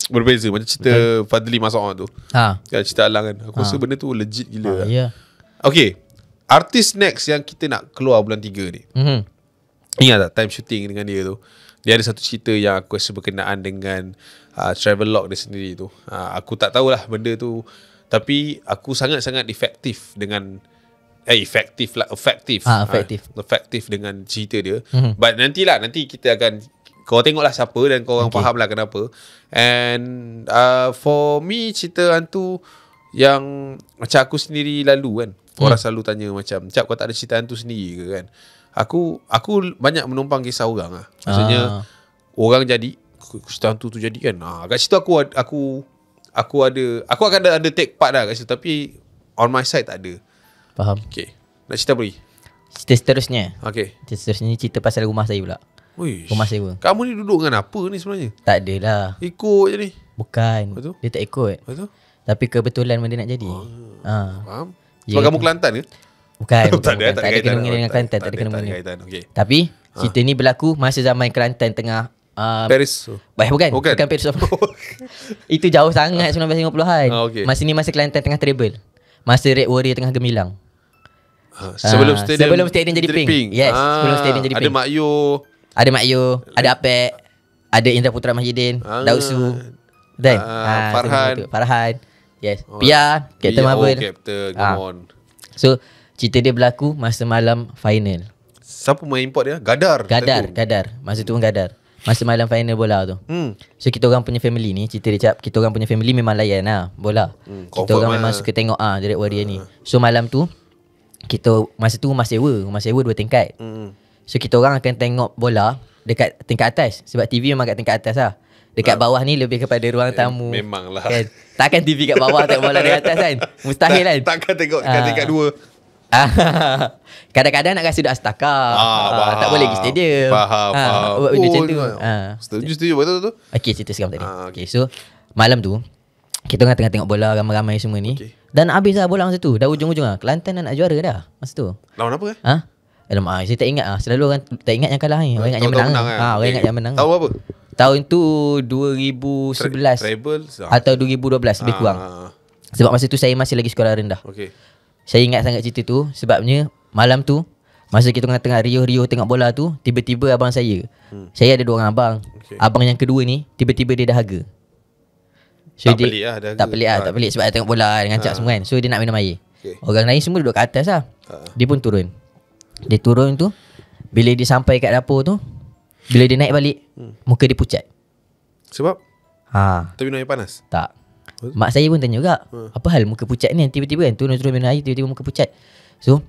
berbeza. Macam cerita Fadli Mas'ud tu. Kan, cerita Alang kan. Aku rasa benda tu legit gila. Ya. Okay, artis next yang kita nak keluar bulan 3 ni. Ingat tak time shooting dengan dia tu? Dia ada satu cerita yang aku rasa berkenaan dengan travelog dia sendiri tu. Aku tak tahulah benda tu, tapi aku sangat-sangat efektif dengan efektif dengan cerita dia. But nanti kita akan, kau tengoklah siapa dan kau orang faham lah kenapa. And for me, cerita hantu yang macam aku sendiri lalu kan, orang selalu tanya macam, Cap, kau tak ada cerita hantu sendiri ke kan? Aku banyak menumpang kisah orang lah. Maksudnya orang jadi cerita hantu tu jadi kan. Kat situ aku akan ada take part lah kat situ, tapi on my side tak ada. Faham. Okay, nak cerita apa lagi? Cerita seterusnya. Okay. Cerita seterusnya ni cerita pasal rumah saya pula. Uish. Rumah sewa. Kamu ni duduk dengan apa ni sebenarnya? Tak adalah. Ikut je ni. Bukan. Betul? Dia tak ikut. Betul? Tapi kebetulan benda nak jadi. Faham? Sebab kamu Kelantan ke? Bukan. Tak ada kena mengena dengan Kelantan. Tak ada kena mengena. Okay. Tapi cerita ni berlaku masa zaman Kelantan tengah Paris. Bukan Paris. Itu jauh sangat 1950-an. Okay. Masa ni masa Kelantan tengah treble. Masa Red Warrior tengah gemilang. Sebelum stadium jadi pink. Yes, sebelum stadium jadi pink. Ada Mak Yo, ada Apek, ada Indra Putra Mahidin, Daud Su, dan Farhan. Yes, Pia, Captain Marvel. Captain, come on. So, cerita dia berlaku masa malam final. Siapa main import dia? Gadar. Masa tu Gadar. Masa malam final bola tu. So kita orang punya family ni, cerita dia Cap, kita orang punya family memang layan lah bola. Kita orang memang suka tengok Direct Warrior ni. So malam tu masa tu rumah sewa 2 tingkat. So kita orang akan tengok bola dekat tingkat atas, sebab TV memang kat tingkat atas lah. Dekat bawah ni lebih kepada ruang tamu. Memanglah kan? Takkan TV kat bawah tengok bola dekat atas kan? Mustahil kan? Takkan tengok kat tingkat 2. Kadang-kadang nak kasi duduk astakar. Tak boleh pergi stadium. Faham. Buat benda macam tu. Setuju betul. Okay, cerita sekarang tadi. Okay, so malam tu kita orang tengah tengok bola ramai-ramai semua ni. Dan habis lah bola masa tu. Dah ujung-ujung lah. Kelantan nak juara dah masa tu. Lawan apa Alamak, saya tak ingat Selalu orang tak ingat yang kalah ni. Orang ingat yang menang. Orang ingat yang menang. Tahu apa? Tahun tu 2011 atau 2012 lebih kurang. Sebab masa tu saya masih lagi sekolah rendah. Saya ingat sangat cerita tu sebabnya malam tu masa kita tengah riuh-riuh tengok bola tu, tiba-tiba abang saya. Saya ada 2 orang abang. Abang yang kedua ni tiba-tiba dia dahaga. So tak pelik lah dahaga. Tak pelik sebab dia tengok bola dengan Cap semua kan. So dia nak minum air. Orang lain semua duduk kat atas lah. Dia pun turun. Dia turun tu, bila dia sampai kat dapur tu, bila dia naik balik, muka dia pucat. Sebab? Tapi minum air panas? Tak. Mak saya pun tanya juga, apa hal muka pucat ni? Tiba-tiba kan turun minum air, tiba-tiba muka pucat. So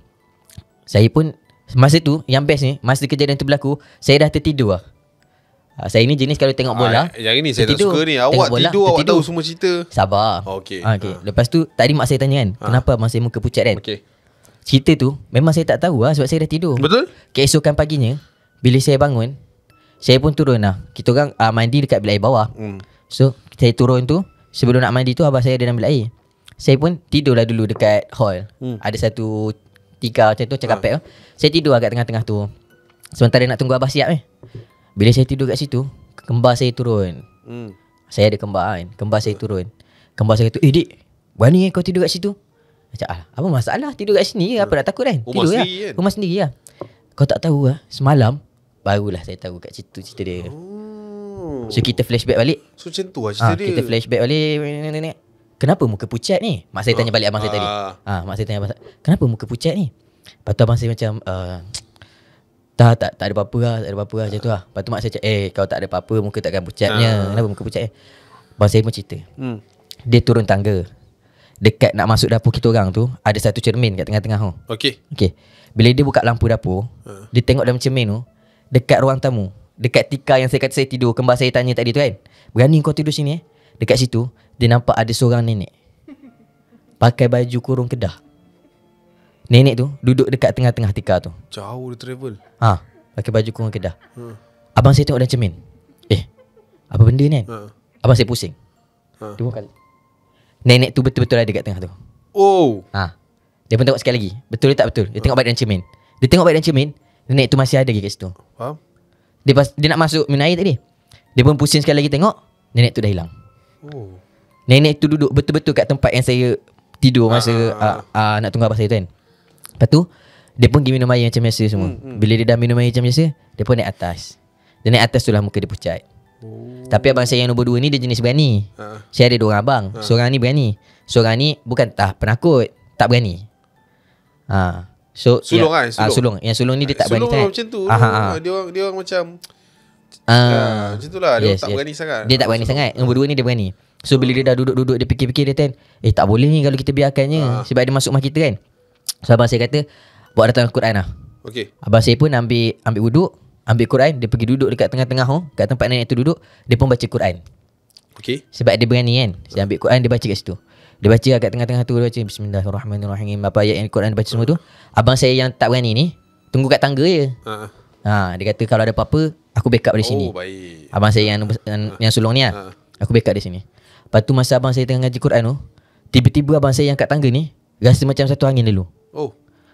saya pun masa tu, yang best ni, masa kejadian tu berlaku, saya dah tertidur lah. Saya ni jenis kalau tengok bola yang ini saya tak suka ni. Awak bola, tidur, awak tahu semua cerita. Sabar. Okay. Lepas tu tadi mak saya tanya kan, kenapa abang saya muka pucat kan? Cerita tu memang saya tak tahu lah sebab saya dah tidur. Betul? Keesokan paginya, bila saya bangun, saya pun turun lah. Kita orang mandi dekat bilik air bawah. So saya turun tu, sebelum nak mandi tu abang saya ada dalam bilik air. Saya pun tidur lah dulu dekat hall. Ada satu tikar macam tu, cakap pek. Saya tidur lah kat tengah-tengah tu. Sementara nak tunggu abah siap Bila saya tidur kat situ, kembar saya turun. Saya ada kembar kan. Kembar saya turun. Kembar saya kata, dik, berani kau tidur kat situ? Macam, apa masalah tidur kat sini? Apa nak takut kan? Tidur lah. Rumah sendiri lah. Kau tak tahu lah, semalam barulah saya tahu kat cerita dia. So kita flashback balik. So macam tu lah cerita dia. Kita flashback balik. Kenapa muka pucat ni? Mak saya tanya balik abang saya tadi. Mak saya tanya abang saya, kenapa muka pucat ni? Lepas tu abang saya macam Tak ada apa-apa lah. Macam tu lah. Lepas tu mak saya cakap, kau tak ada apa-apa, muka takkan pucatnya. Kenapa muka pucat? Abang saya pun cerita. Dia turun tangga. Dekat nak masuk dapur kita orang tu, ada satu cermin kat tengah-tengah tu. Okay. Bila dia buka lampu dapur, dia tengok dalam cermin tu, dekat ruang tamu dekat tikar yang saya kata saya tidur, kembar saya tanya tadi tu kan, berani kau tidur sini Dekat situ dia nampak ada seorang nenek pakai baju kurung Kedah. Nenek tu duduk dekat tengah-tengah tikar tu. Jauh dia travel. Pakai baju kurung Kedah. Abang saya tengok dalam cermin. Apa benda ni kan? Abang saya pusing. Dia pun kata, nenek tu betul-betul ada dekat tengah tu. Dia pun tengok sekali lagi. Betul ke tak betul? Dia tengok balik dalam cermin. Dia tengok balik dalam cermin, nenek tu masih ada lagi kat situ. Faham? Dia nak masuk minum air tadi. Dia pun pusing sekali lagi tengok, nenek tu dah hilang. Nenek tu duduk betul-betul kat tempat yang saya tidur masa nak tunggu abang saya tu kan. Lepas tu dia pun pergi minum air macam biasa semua. Bila dia dah minum air macam biasa, dia pun naik atas. Dia naik atas tu lah muka dia pucat. Tapi abang saya yang nombor 2 ni dia jenis berani. Saya ada 2 orang abang. Seorang ni berani, seorang ni bukan penakut, tak berani. So Sulung yang, kan? Sulung. Yang sulung ni dia tak berani sangat. Macam tu. Dia orang macam macam tu lah. Dia tak berani sangat. Dia tak berani sangat. Nombor 2 ni dia berani. So bila dia dah duduk-duduk, dia fikir-fikir dia kan, tak boleh ni kalau kita biarkannya, sebab dia masuk rumah kita kan. So abang saya kata, bawa datang Al-Quran lah. Abang saya pun ambil wuduk, ambil Quran, dia pergi duduk dekat tengah-tengah kat tempat nenek tu duduk. Dia pun baca Quran. Sebab dia berani kan. Dia ambil Quran, dia baca kat situ. Dia baca kat tengah-tengah tu, dia baca Bismillahirrahmanirrahim, apa ayat Al-Quran dia baca semua tu. Abang saya yang tak berani ni tunggu kat tangga je. Dia kata kalau ada apa-apa, aku backup dari sini. Baik. Abang saya yang sulung ni lah. Aku backup dari sini. Lepas tu masa abang saya tengah ngaji Quran tu, tiba-tiba abang saya yang kat tangga ni rasa macam satu angin lalu.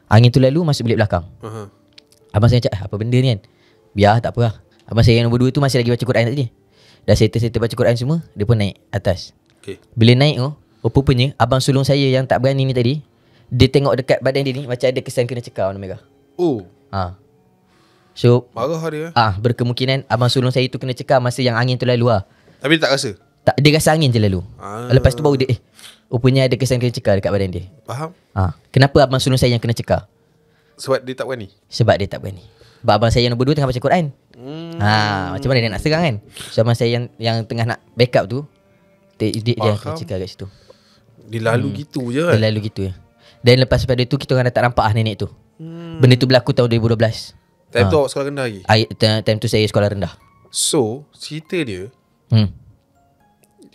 Angin tu lalu masuk bilik belakang. Abang saya cakap, apa benda ni kan? Biar tak apa lah. Abang saya yang nombor 2 tu masih lagi baca Quran tadi. Dah settle baca Quran semua, dia pun naik atas. Bila naik tu, rupanya abang sulung saya yang tak berani ni tadi, dia tengok dekat badan dia ni macam ada kesan kena cekar warna merah. So marah dia. Berkemungkinan abang sulung saya tu kena cekar masa yang angin tu lalu lah. Tapi dia tak rasa? Tak, dia rasa angin je lalu. Lepas tu baru dia rupanya ada kesan kena cekar dekat badan dia. Faham? Kenapa abang sulung saya yang kena cekar? Sebab dia tak berani? Sebab dia tak berani. Sebab abang saya yang nombor 2 tengah baca Quran. Macam mana dia nak serang kan? So abang saya yang tengah nak backup tu, dia yang kena cekar kat situ. Dia lalu gitu je kan? Dia lalu gitu je. Dan lepas pada tu kita orang dah tak nampak nenek tu. Benda tu berlaku tahun 2012. Time tu awak sekolah rendah lagi? Time tu saya sekolah rendah. So cerita dia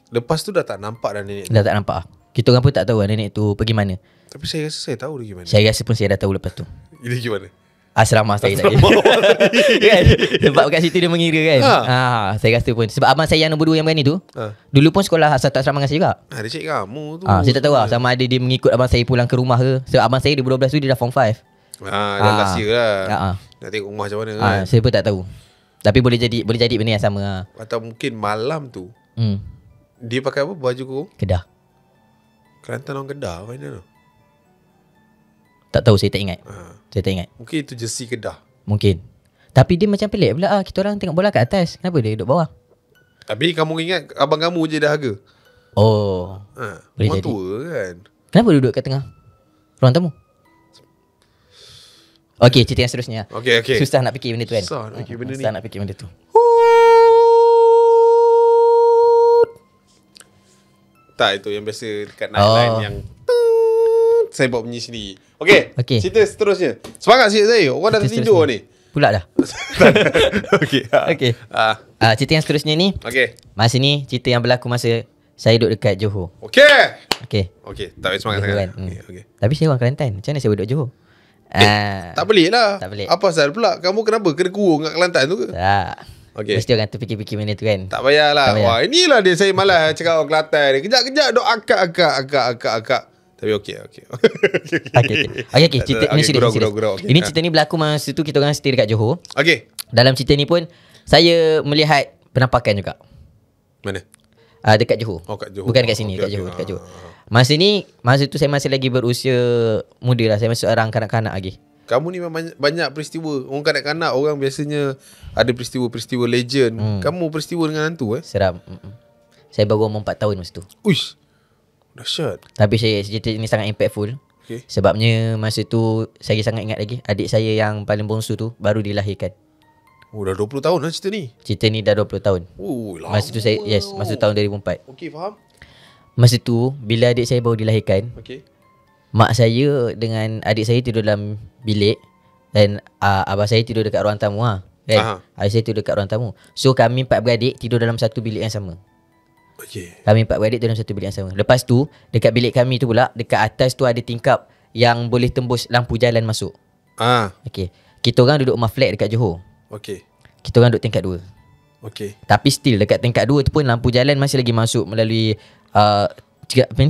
lepas tu dah tak nampak dah nenek tu? Dah tak nampak. Kita orang pun tak tahu nenek tu pergi mana. Tapi saya rasa saya tahu dia pergi mana. Saya rasa pun saya dah tahu lepas tu. Dia pergi mana? Asrama saya tadi kan? Sebab kat situ dia mengira kan. Saya rasa pun sebab abang saya yang nombor 2 yang berani tu, dulu pun sekolah satu asrama dengan saya juga. Dia cik kamu tu. Saya tak tahu lah sama ada dia mengikut abang saya pulang ke rumah ke. Sebab abang saya 2012 tu dia dah form 5. Dah last year lah. Nak tengok rumah macam mana kan. Saya pun tak tahu. Tapi boleh jadi benda yang sama. Atau mungkin malam tu dia pakai apa? Baju kurung? Kedah. Kelantan orang Kedah apa mana tu? Tak tahu, saya tak ingat. Saya tak ingat. Mungkin itu jersey Kedah. Mungkin. Tapi dia macam pelik pula. Kita orang tengok bola kat atas. Kenapa dia duduk bawah? Tapi kamu ingat abang kamu je dah harga. Boleh orang jadi. tua kan. Kenapa duduk kat tengah ruang tamu? Okey, cerita yang seterusnya. Okey. Susah nak fikir benda tu kan. Susah nak fikir benda ni. Susah nak fikir benda tu. Tak, itu yang biasa dekat nightline yang saya buat bunyi sendiri. Okey. Cerita seterusnya. Semangat sikit saya. Orang dah tertidur ni. Pula dah. Okey. Cerita yang seterusnya ni. Masa ni cerita yang berlaku masa saya duduk dekat Johor. Okey. Tak payah semangat sangat. Okey. Tapi saya orang Kelantan. Macam mana saya duduk Johor? Tak pelik lah. Tak pelik. Apa pasal pula? Kamu kenapa kena kurung kat Kelantan tu ke? Tak. Mesti orang tu fikir-fikir benda tu kan. Tak payahlah. Wah, inilah dia saya malas cakap orang Kelantan ni. Kejap-kejap duk akak. Tapi okey. Cerita ni serius. Ini cerita ni berlaku masa tu kita orang stay dekat Johor. Dalam cerita ni pun saya melihat penampakan juga. Mana? Dekat Johor. Kat Johor. Bukan dekat sini, dekat Johor. Masa tu saya masih lagi berusia muda lah. Saya masih orang kanak-kanak lagi. Kamu ni memang banyak peristiwa. Orang kanak-kanak orang biasanya ada peristiwa-peristiwa legend. Kamu peristiwa dengan hantu Seram. Saya baru umur 4 tahun masa tu. Uish. Dahsyat. Tapi cerita ni sangat impactful. Sebabnya masa tu saya sangat ingat lagi adik saya yang paling bongsu tu baru dilahirkan. Dah 20 tahun lah cerita ni. Cerita ni dah 20 tahun. Lama. Masa tu saya masa tu tahun 2004. Okey, faham. Masa tu bila adik saya baru dilahirkan, mak saya dengan adik saya tidur dalam bilik dan abang saya tidur dekat ruang tamu . kan. Ayah saya tu dekat ruang tamu. So kami 4 beradik tidur dalam satu bilik yang sama. Okay. Kami 4 beradik tidur dalam satu bilik yang sama. Lepas tu dekat bilik kami tu pula, dekat atas tu ada tingkap yang boleh tembus lampu jalan masuk. Okay. Kita orang duduk rumah flat dekat Johor. Okay. Kita orang duduk tingkat 2. Okay. Tapi still dekat tingkat 2 tu pun lampu jalan masih lagi masuk melalui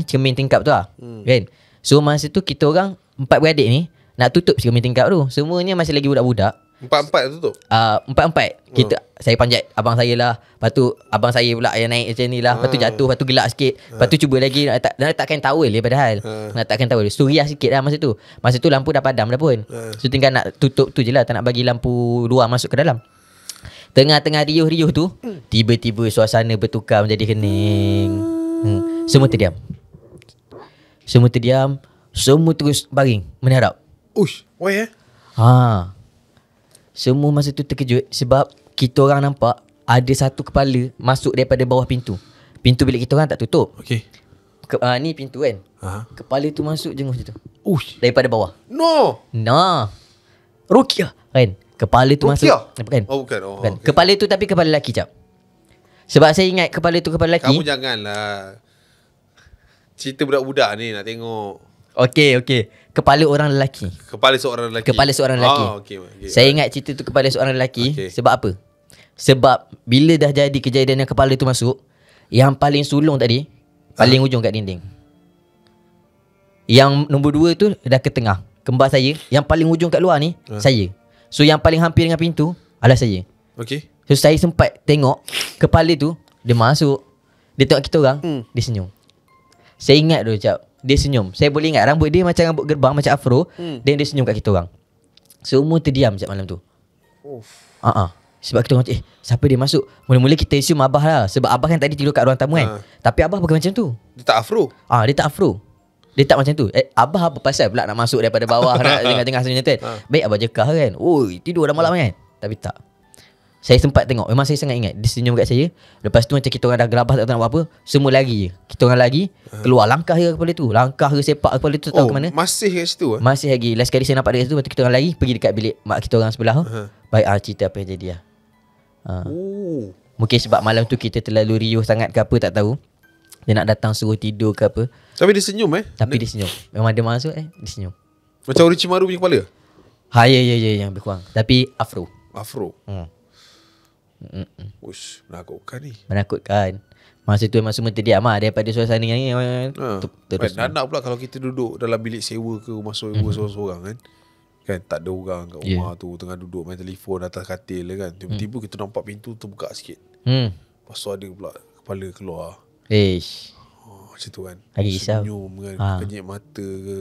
cermin tingkap tu lah. Kan? So masa tu kita orang 4 beradik ni nak tutup cermin tingkap tu. Semuanya masih lagi budak-budak. 4-4 tutup? 4-4. Kita saya panjat abang saya lah. Lepas tu abang saya pula yang naik macam ni lah. Lepas tu jatuh. Lepas tu gelak sikit. Lepas tu cuba lagi nak letakkan towel dia padahal. Nak letakkan towel. Suriah sikit lah masa tu. Masa tu lampu dah padam dah pun. So tinggal nak tutup tu je lah. Tak nak bagi lampu luar masuk ke dalam. Tengah-tengah riuh-riuh tu, tiba-tiba suasana bertukar menjadi hening. Semua terdiam. Semua terdiam. Semua terus baring menharap. Uish, why Semua masa tu terkejut sebab kita orang nampak ada satu kepala masuk daripada bawah pintu. Pintu bilik kita orang tak tutup. Okay. Ni pintu kan. Kepala tu masuk jenguk situ. Uish. Daripada bawah. No. Nah. Rukiah kan. Kepala tu Rukiah? masuk. Bukan. Oh bukan. Oh, Bukan. okay. Kepala tu tapi kepala lelaki cap. Sebab saya ingat kepala tu kepala lelaki. Kamu janganlah cerita budak-budak ni nak tengok. Okey. Kepala orang lelaki. Kepala seorang lelaki. Kepala seorang lelaki. Okay. Saya ingat cerita tu kepala seorang lelaki. Okay. Sebab apa? Sebab bila dah jadi kejadian yang kepala tu masuk, yang paling sulung tadi paling ujung kat dinding. Yang nombor 2 tu dah ke tengah. Kembar saya. Yang paling ujung kat luar ni saya. So yang paling hampir dengan pintu adalah saya. Okay. So saya sempat tengok kepala tu dia masuk. Dia tengok kita orang, dia senyum. Saya ingat dulu cap, dia senyum. Saya boleh ingat rambut dia macam rambut gerbang, macam afro. Dan dia senyum kat kita orang. Semua terdiam cap malam tu. Sebab kita orang siapa dia masuk? Mula-mula kita assume Abah lah. Sebab Abah kan tadi tidur kat ruang tamu kan. Tapi Abah bukan macam tu. Dia tak afro? Dia tak afro. Dia tak macam tu. Abah apa pasal pula nak masuk daripada bawah nak tengah-tengah senyum tu kan. Baik Abah jekah kan. Oi, tidur dah malam kan. Tapi tak. Saya sempat tengok. Memang saya sangat ingat. Dia senyum kat saya. Lepas tu macam kita orang dah gelabah tak tahu nak buat apa. Semua lari je. Kita orang lagi. Keluar langkah je kepala tu. Langkah ke sepak kepala tu tak tahu ke mana. Masih kat situ? Masih lagi. Last kali saya nampak dia kat situ. Lepas tu kita orang lari. Pergi dekat bilik mak kita orang sebelah. Baik cerita apa yang jadi lah. Mungkin sebab malam tu kita terlalu riuh sangat ke apa tak tahu. Dia nak datang suruh tidur ke apa. Tapi dia senyum Tapi dia senyum. Memang dia masuk dia senyum. Macam Orochimaru punya kepala? Ya yang lebih kurang. Tapi afro. Ush, menakutkan ni. Menakutkan. Masa tu memang semua terdiam lah. Daripada suasana yang ni terus nak pula kalau kita duduk dalam bilik sewa ke rumah sewa seorang-seorang kan tak ada orang kat rumah tu, tengah duduk main telefon atas katil kan. Tiba-tiba kita nampak pintu terbuka sikit. Lepas tu ada pula kepala keluar. Macam tu kan. Lagi risau. Senyum kan, kenyit mata ke.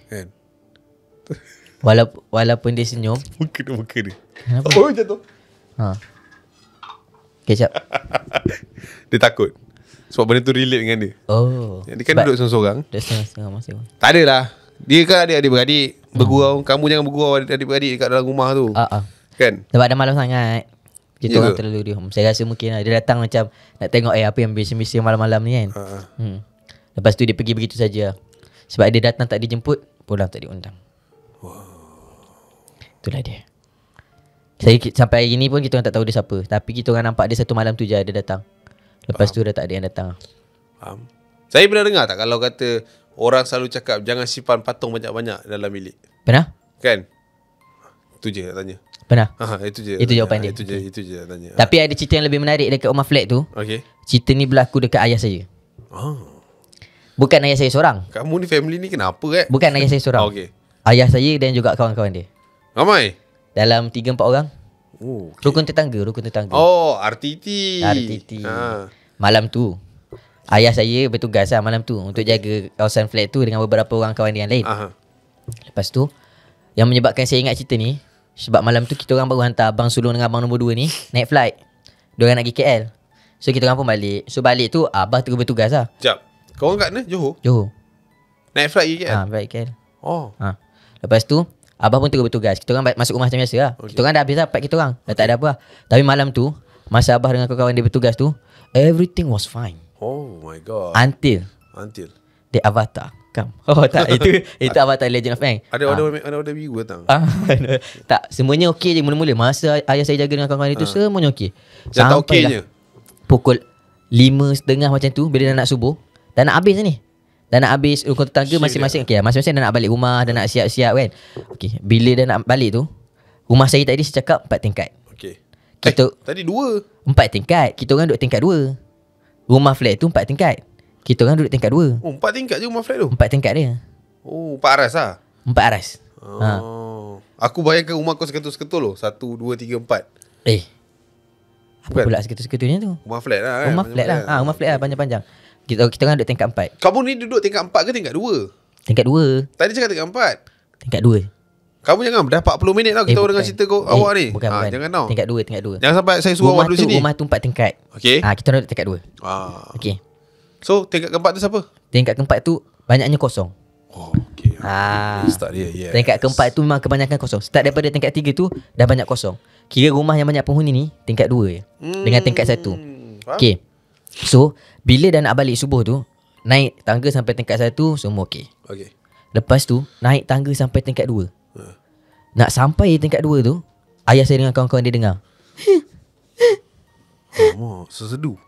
Kan. Walaupun dia senyum. Muka dia. Kenapa? Jatuh. Kecap. Dia takut. Sebab benda tu relate dengan dia. Dia kan duduk seorang-seorang. Duduk setengah masing. Tak adalah. Dia kan adik-beradik bergurau. Kamu jangan bergurau adik-beradik dekat dalam rumah tu. Kan. Sebab dah malam sangat. Kita orang terlalu diam. Saya rasa mungkin dia datang macam nak tengok apa yang bising-bising malam-malam ni kan. Lepas tu dia pergi begitu saja. Sebab dia datang tak dijemput, pulang tak diundang. Itulah dia. Saya sampai hari ni pun kita orang tak tahu dia siapa. Tapi kita orang nampak dia satu malam tu je dia datang. Lepas tu dah tak ada yang datang. Faham. Saya pernah dengar tak kalau kata orang selalu cakap jangan simpan patung banyak-banyak dalam bilik. Pernah? Kan? Itu je nak tanya. Pernah? Itu je. Itu jawapan dia. Itu je nak tanya. Tapi ada cerita yang lebih menarik dekat rumah flat tu. Cerita ni berlaku dekat ayah saya. Bukan ayah saya seorang. Kamu ni family ni kenapa Bukan ayah saya seorang. Ayah saya dan juga kawan-kawan dia. Ramai? Dalam 3-4 orang. Rukun tetangga. RTT. Malam tu ayah saya bertugas lah malam tu untuk jaga kawasan flat tu dengan beberapa orang kawan dia yang lain. Lepas tu yang menyebabkan saya ingat cerita ni sebab malam tu kita orang baru hantar abang sulung dengan abang nombor 2 ni naik flight. Diorang nak pergi KL. So kita orang pun balik. So balik tu abah terus bertugas lah. Sekejap. Kau orang kat mana? Johor? Naik flight pergi KL? Flight KL. Lepas tu abah pun terus bertugas. Kita orang masuk rumah macam biasa lah. Kita orang dah habis lah part kita orang. Dah tak ada apa lah. Tapi malam tu masa abah dengan kawan-kawan dia bertugas tu, everything was fine. Oh my god. Until Until the Avatar. Kam. Oh tak, itu Avatar Legend of Aang. Ada order biru datang. Tak, semuanya okey je mula-mula. Masa ayah saya jaga dengan kawan-kawan itu semuanya okey. Yang tak okeynya pukul 5.30 macam tu, bila dah nak subuh, dah nak habis ni. Dah nak habis rukun tetangga masing-masing. Okey, masing-masing dah nak balik rumah, dah nak siap-siap kan. Okey, bila dah nak balik tu, rumah saya tadi saya cakap 4 tingkat. Okey. Kita Tadi 2. 4 tingkat. Kita orang duduk tingkat 2. Rumah flat tu 4 tingkat. Kita orang duduk tingkat 2. Oh, 4 tingkat je rumah flat tu. 4 tingkat dia. Oh, 4 aras lah. 4 aras. Aku bayangkan rumah kau seketul-seketul loh. 1, 2, 3, 4. Apa Bukan. pula seketul-seketulnya tu? Rumah flat lah kan. Rumah flat lah. Rumah flat lah panjang-panjang. Kita orang duduk tingkat 4. Kamu ni duduk tingkat 4 ke tingkat 2? Tingkat 2. Tadi cakap tingkat 4. Tingkat 2. Kamu jangan dah 40 minit tau kita orang dengan cerita kau awak ni. Bukan. Jangan tau. Tingkat 2. Jangan sampai saya suruh awak dulu sini. Rumah tu 4 tingkat. Okey. Kita orang duduk tingkat 2. Okey. So tingkat keempat tu siapa? Tingkat keempat tu banyaknya kosong. Oh, okey. Start dia. Yeah. Tingkat keempat tu memang kebanyakan kosong. Start daripada tingkat 3 tu dah banyak kosong. Kira rumah yang banyak penghuni ni tingkat 2 je. Dengan tingkat 1. Okey. So, bila dah nak balik subuh tu, naik tangga sampai tingkat 1 semua okey. Okey. Lepas tu naik tangga sampai tingkat 2. Nak sampai tingkat 2 tu, ayah saya dengan kawan-kawan dia dengar. Sesedu.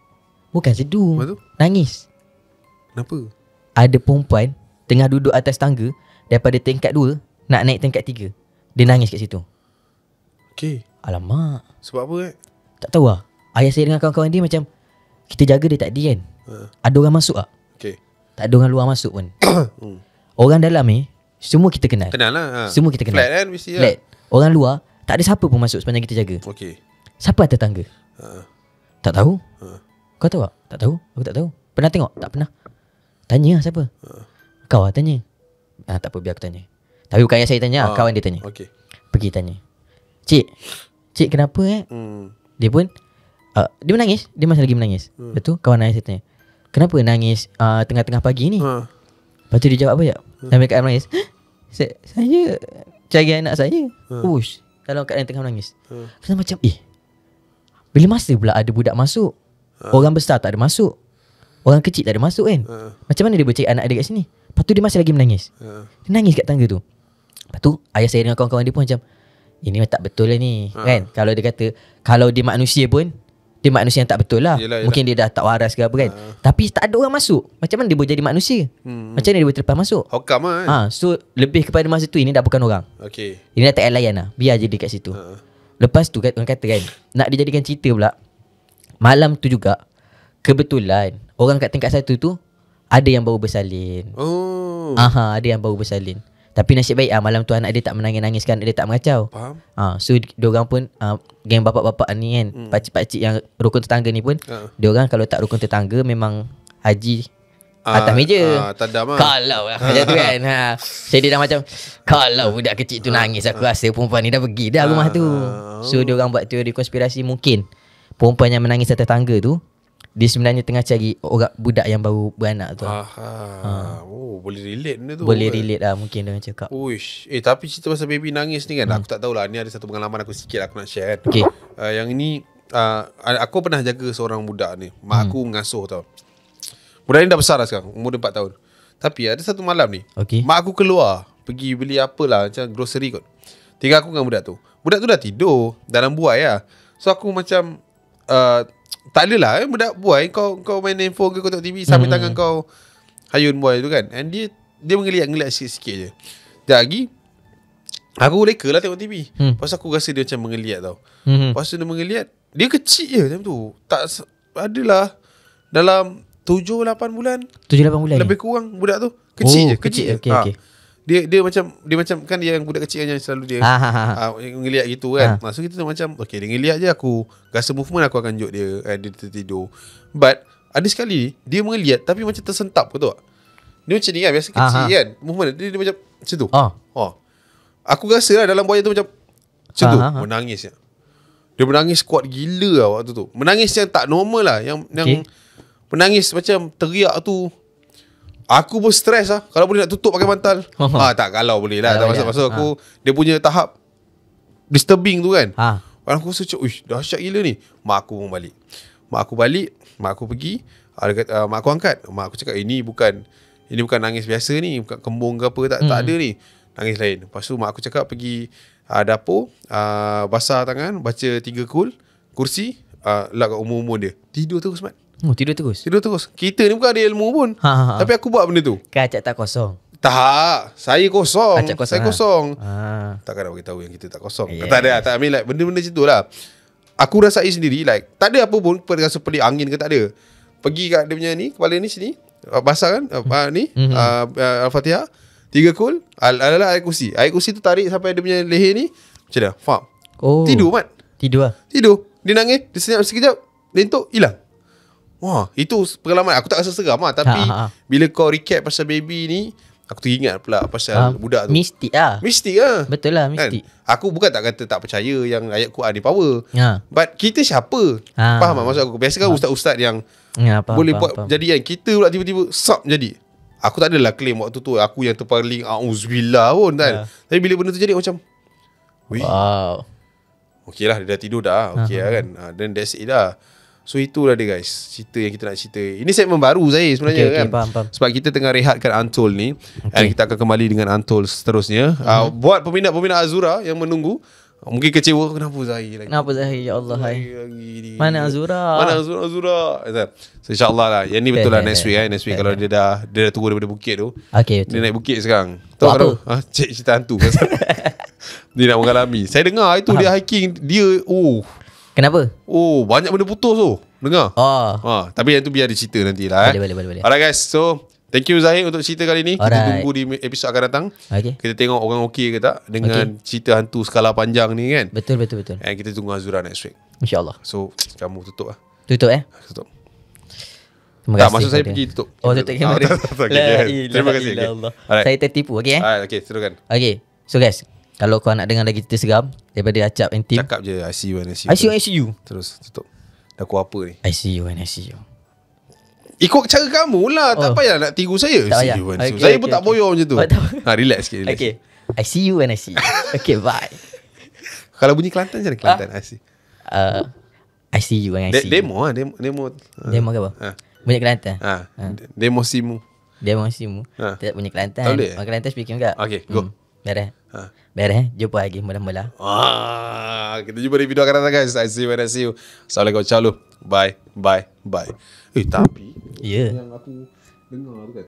Bukan sedu. Lepas tu? Nangis. Kenapa? Ada perempuan tengah duduk atas tangga daripada tingkat 2 nak naik tingkat 3. Dia nangis kat situ. Okey. Alamak. Sebab apa Tak tahu lah. Ayah saya dengan kawan-kawan dia macam, kita jaga dia tadi kan. Ada orang masuk tak? Okey. Tak ada orang luar masuk pun. Orang dalam ni semua kita kenal. Kenal lah. Semua kita kenal. Flat kan mesti Flat. Orang luar tak ada siapa pun masuk sepanjang kita jaga. Okey. Siapa atas tangga? Tak tahu. Kau tahu tak? Tak tahu. Aku tak tahu. Pernah tengok? Tak pernah. Tanya lah siapa. Kau lah tanya. Tak apa, biar aku tanya. Tapi bukan ayah saya tanya, kawan dia tanya. Okey. Pergi tanya. Cik kenapa Dia pun dia menangis. Dia masih lagi menangis. Lepas tu kawan ayah saya tanya, kenapa nangis tengah-tengah pagi ni? Lepas tu dia jawab apa je? Sambil kat menangis, saya cari anak saya. Ush, dalam keadaan tengah menangis. Kita macam bila masa pula ada budak masuk? Orang besar tak ada masuk, orang kecil tak ada masuk kan. Macam mana dia boleh cari anak dia kat sini? Lepas tu dia masih lagi menangis. Dia nangis kat tangga tu. Lepas tu ayah saya dengan kawan-kawan dia pun macam, ini tak betul lah ni kan. Kalau dia kata, kalau dia manusia pun, dia manusia yang tak betul lah. Yelah. Mungkin dia dah tak waras ke apa kan. Tapi tak ada orang masuk, macam mana dia boleh jadi manusia? Macam mana dia boleh terlepas masuk? Hokam lah kan. So lebih kepada masa tu, ini dah bukan orang. Okey. Ini dah tak layan lah. Biar je dia kat situ. Lepas tu orang kata kan, nak dijadikan cerita pula, malam tu juga kebetulan orang kat tingkat 1 tu ada yang baru bersalin. Ada yang baru bersalin. Tapi nasib baik malam tu anak dia tak menangis-nangis kan, dia tak mengacau. Faham. So diorang pun geng bapak-bapak ni kan, pakcik-pakcik yang rukun tetangga ni pun, diorang kalau tak rukun tetangga memang haji atas meja. Tadam lah. Kalau macam tu kan. Saya dia dah macam, kalau budak kecil tu nangis, aku rasa perempuan ni dah pergi dah rumah tu. So diorang buat teori konspirasi, mungkin perempuan yang menangis atas tangga tu, dia sebenarnya tengah cari orang budak yang baru beranak tu. Boleh relate benda tu. Boleh relate lah mungkin dengan cakap. Uish. Tapi cerita pasal baby nangis ni kan, aku tak tahulah. Ni ada satu pengalaman aku sikit aku nak share kan. Okay. Yang ini aku pernah jaga seorang budak ni. Mak aku mengasuh tau. Budak ni dah besar dah sekarang, umur dia 4 tahun. Tapi ada satu malam ni, mak aku keluar pergi beli apalah, macam grocery kot. Tinggal aku dengan budak tu. Budak tu dah tidur dalam buai lah. So aku macam tak adalah budak buai, kau main handphone ke, kau tengok TV sambil tangan kau hayun buai tu kan. And dia menggeliat sikit-sikit je. Sekejap lagi aku leka lah tengok TV. Lepas aku rasa dia macam menggeliat tau. Lepas tu dia menggeliat, dia kecil je time tu. Tak adalah dalam 7-8 bulan. 7-8 bulan lebih kurang budak tu. Kecil je. Kecil. Okay. Dia macam kan dia yang budak kecil yang selalu dia ngeliat gitu kan. So kita tu macam okay, dia ngeliat je, aku rasa movement aku akan juk dia, dia tertidur. But ada sekali dia mengeliat tapi macam tersentap, betul tak? Dia macam ni kan, biasa kecil kan movement dia macam macam tu. Aku rasa lah dalam buaya tu macam tu. Menangis ya. Dia menangis kuat gila lah waktu tu. Menangis yang tak normal lah, yang menangis macam teriak tu. Aku pun stres lah. Kalau boleh nak tutup pakai bantal. Tak, kalau boleh lah. Maksud aku dia punya tahap disturbing tu kan. Aku rasa macam dahsyat gila ni. Mak aku pun balik. Mak aku pergi. Mak aku angkat. Mak aku cakap ini bukan Ini bukan nangis biasa ni, bukan kembung ke apa, tak ada ni. Nangis lain. Lepas tu mak aku cakap pergi dapur, basah tangan, baca 3 kursi, lak kat umur-umur dia. Tidur terus, Mat. Tidur terus. Tidur terus. Kita ni bukan ada ilmu pun. Tapi aku buat benda tu. Kan Acap tak kosong. Tak, saya kosong. Acap kosong. Saya kosong. Tak Takkan nak beritahu yang kita tak kosong. Yes. Tak ada, tak ambil like benda-benda macam tu lah. Aku rasai sendiri like tak ada apa pun rasa pelik angin ke tak ada. Pergi kat dia punya ni, kepala ni sini, basah kan? Ni, Al-Fatihah, 3 air kursi. Air kursi tu tarik sampai dia punya leher ni. Macam dah, faham? Tidur, Mat. Tidur lah. Tidur. Dia nangis, dia senyap sekejap, lentuk, hilang. Wah, itu pengalaman. Aku tak rasa seram lah. Tapi bila kau recap pasal baby ni, aku teringat pula pasal budak tu. Mistik lah. Mistik lah. Betul lah, mistik. Kan? Aku bukan tak kata tak percaya yang ayat Quran ni power. But kita siapa? Ha. Faham tak maksud aku? Biasa kan ustaz-ustaz yang boleh buat jadi kan. Kita pula tiba-tiba sub jadi. Aku tak adalah claim waktu tu aku yang terpaling auzubillah pun kan. Tapi bila benda tu jadi macam wow. Okay lah, dia dah tidur dah. Okay lah kan. Then that's it lah. So itulah dia guys, cerita yang kita nak cerita. Ini segmen baru saya sebenarnya kan. Faham. Sebab kita tengah rehatkan Untold ni. Dan kita akan kembali dengan Untold seterusnya. Buat peminat-peminat Azura yang menunggu, mungkin kecewa, kenapa Zahir lagi? Kenapa Zahir? Ya Allah, hai. Lagi. Mana Azura? Mana Azura? So insyaAllah lah. Yang ni betul lah next week. Next week kalau dia dah turun daripada bukit tu. Okay, betul. Dia naik bukit sekarang. Tahu apa? Cik cerita hantu. Dia nak mengalami. Saya dengar itu dia hiking. Dia Kenapa? Banyak benda putus tu. Dengar? Tapi yang tu biar dia cerita nantilah. Boleh. Alright guys. So thank you Zahir untuk cerita kali ni. Kita tunggu di episod akan datang. Kita tengok orang okey ke tak dengan cerita hantu skala panjang ni kan. Betul. And kita tunggu Azura next week. InsyaAllah. So kamu tutup lah. Tutup. Tutup. Terima Tak, kasih. maksud saya pergi tutup. Tutup kamera. Terima kasih. Saya tertipu. Okay. Okay, teruskan. Okay. So guys, kalau kau nak dengar lagi cerita seram daripada Acap and team, Cakap je ICU and ICU. ICU. Terus tutup. Dah aku apa ni? ICU and ICU. Ikut cara kamu lah. Tak payah nak tiru saya. Tak payah. ICU and ICU. Saya pun tak boyor macam tu. Relax sikit. Okay. ICU and ICU. Okay, bye. Kalau bunyi Kelantan macam mana Kelantan? ICU and ICU. Demo lah. Demo ke apa? Bunyi Kelantan. Demo simu. Demo simu. Tak bunyi Kelantan. Orang Kelantan speaking juga. Okay, go. Beres. Jumpa lagi mula-mula. Kita jumpa di video akan datang guys. I see you when I see you. Assalamualaikum. Ciao. Bye. Tapi Ya. yang aku dengar tu kan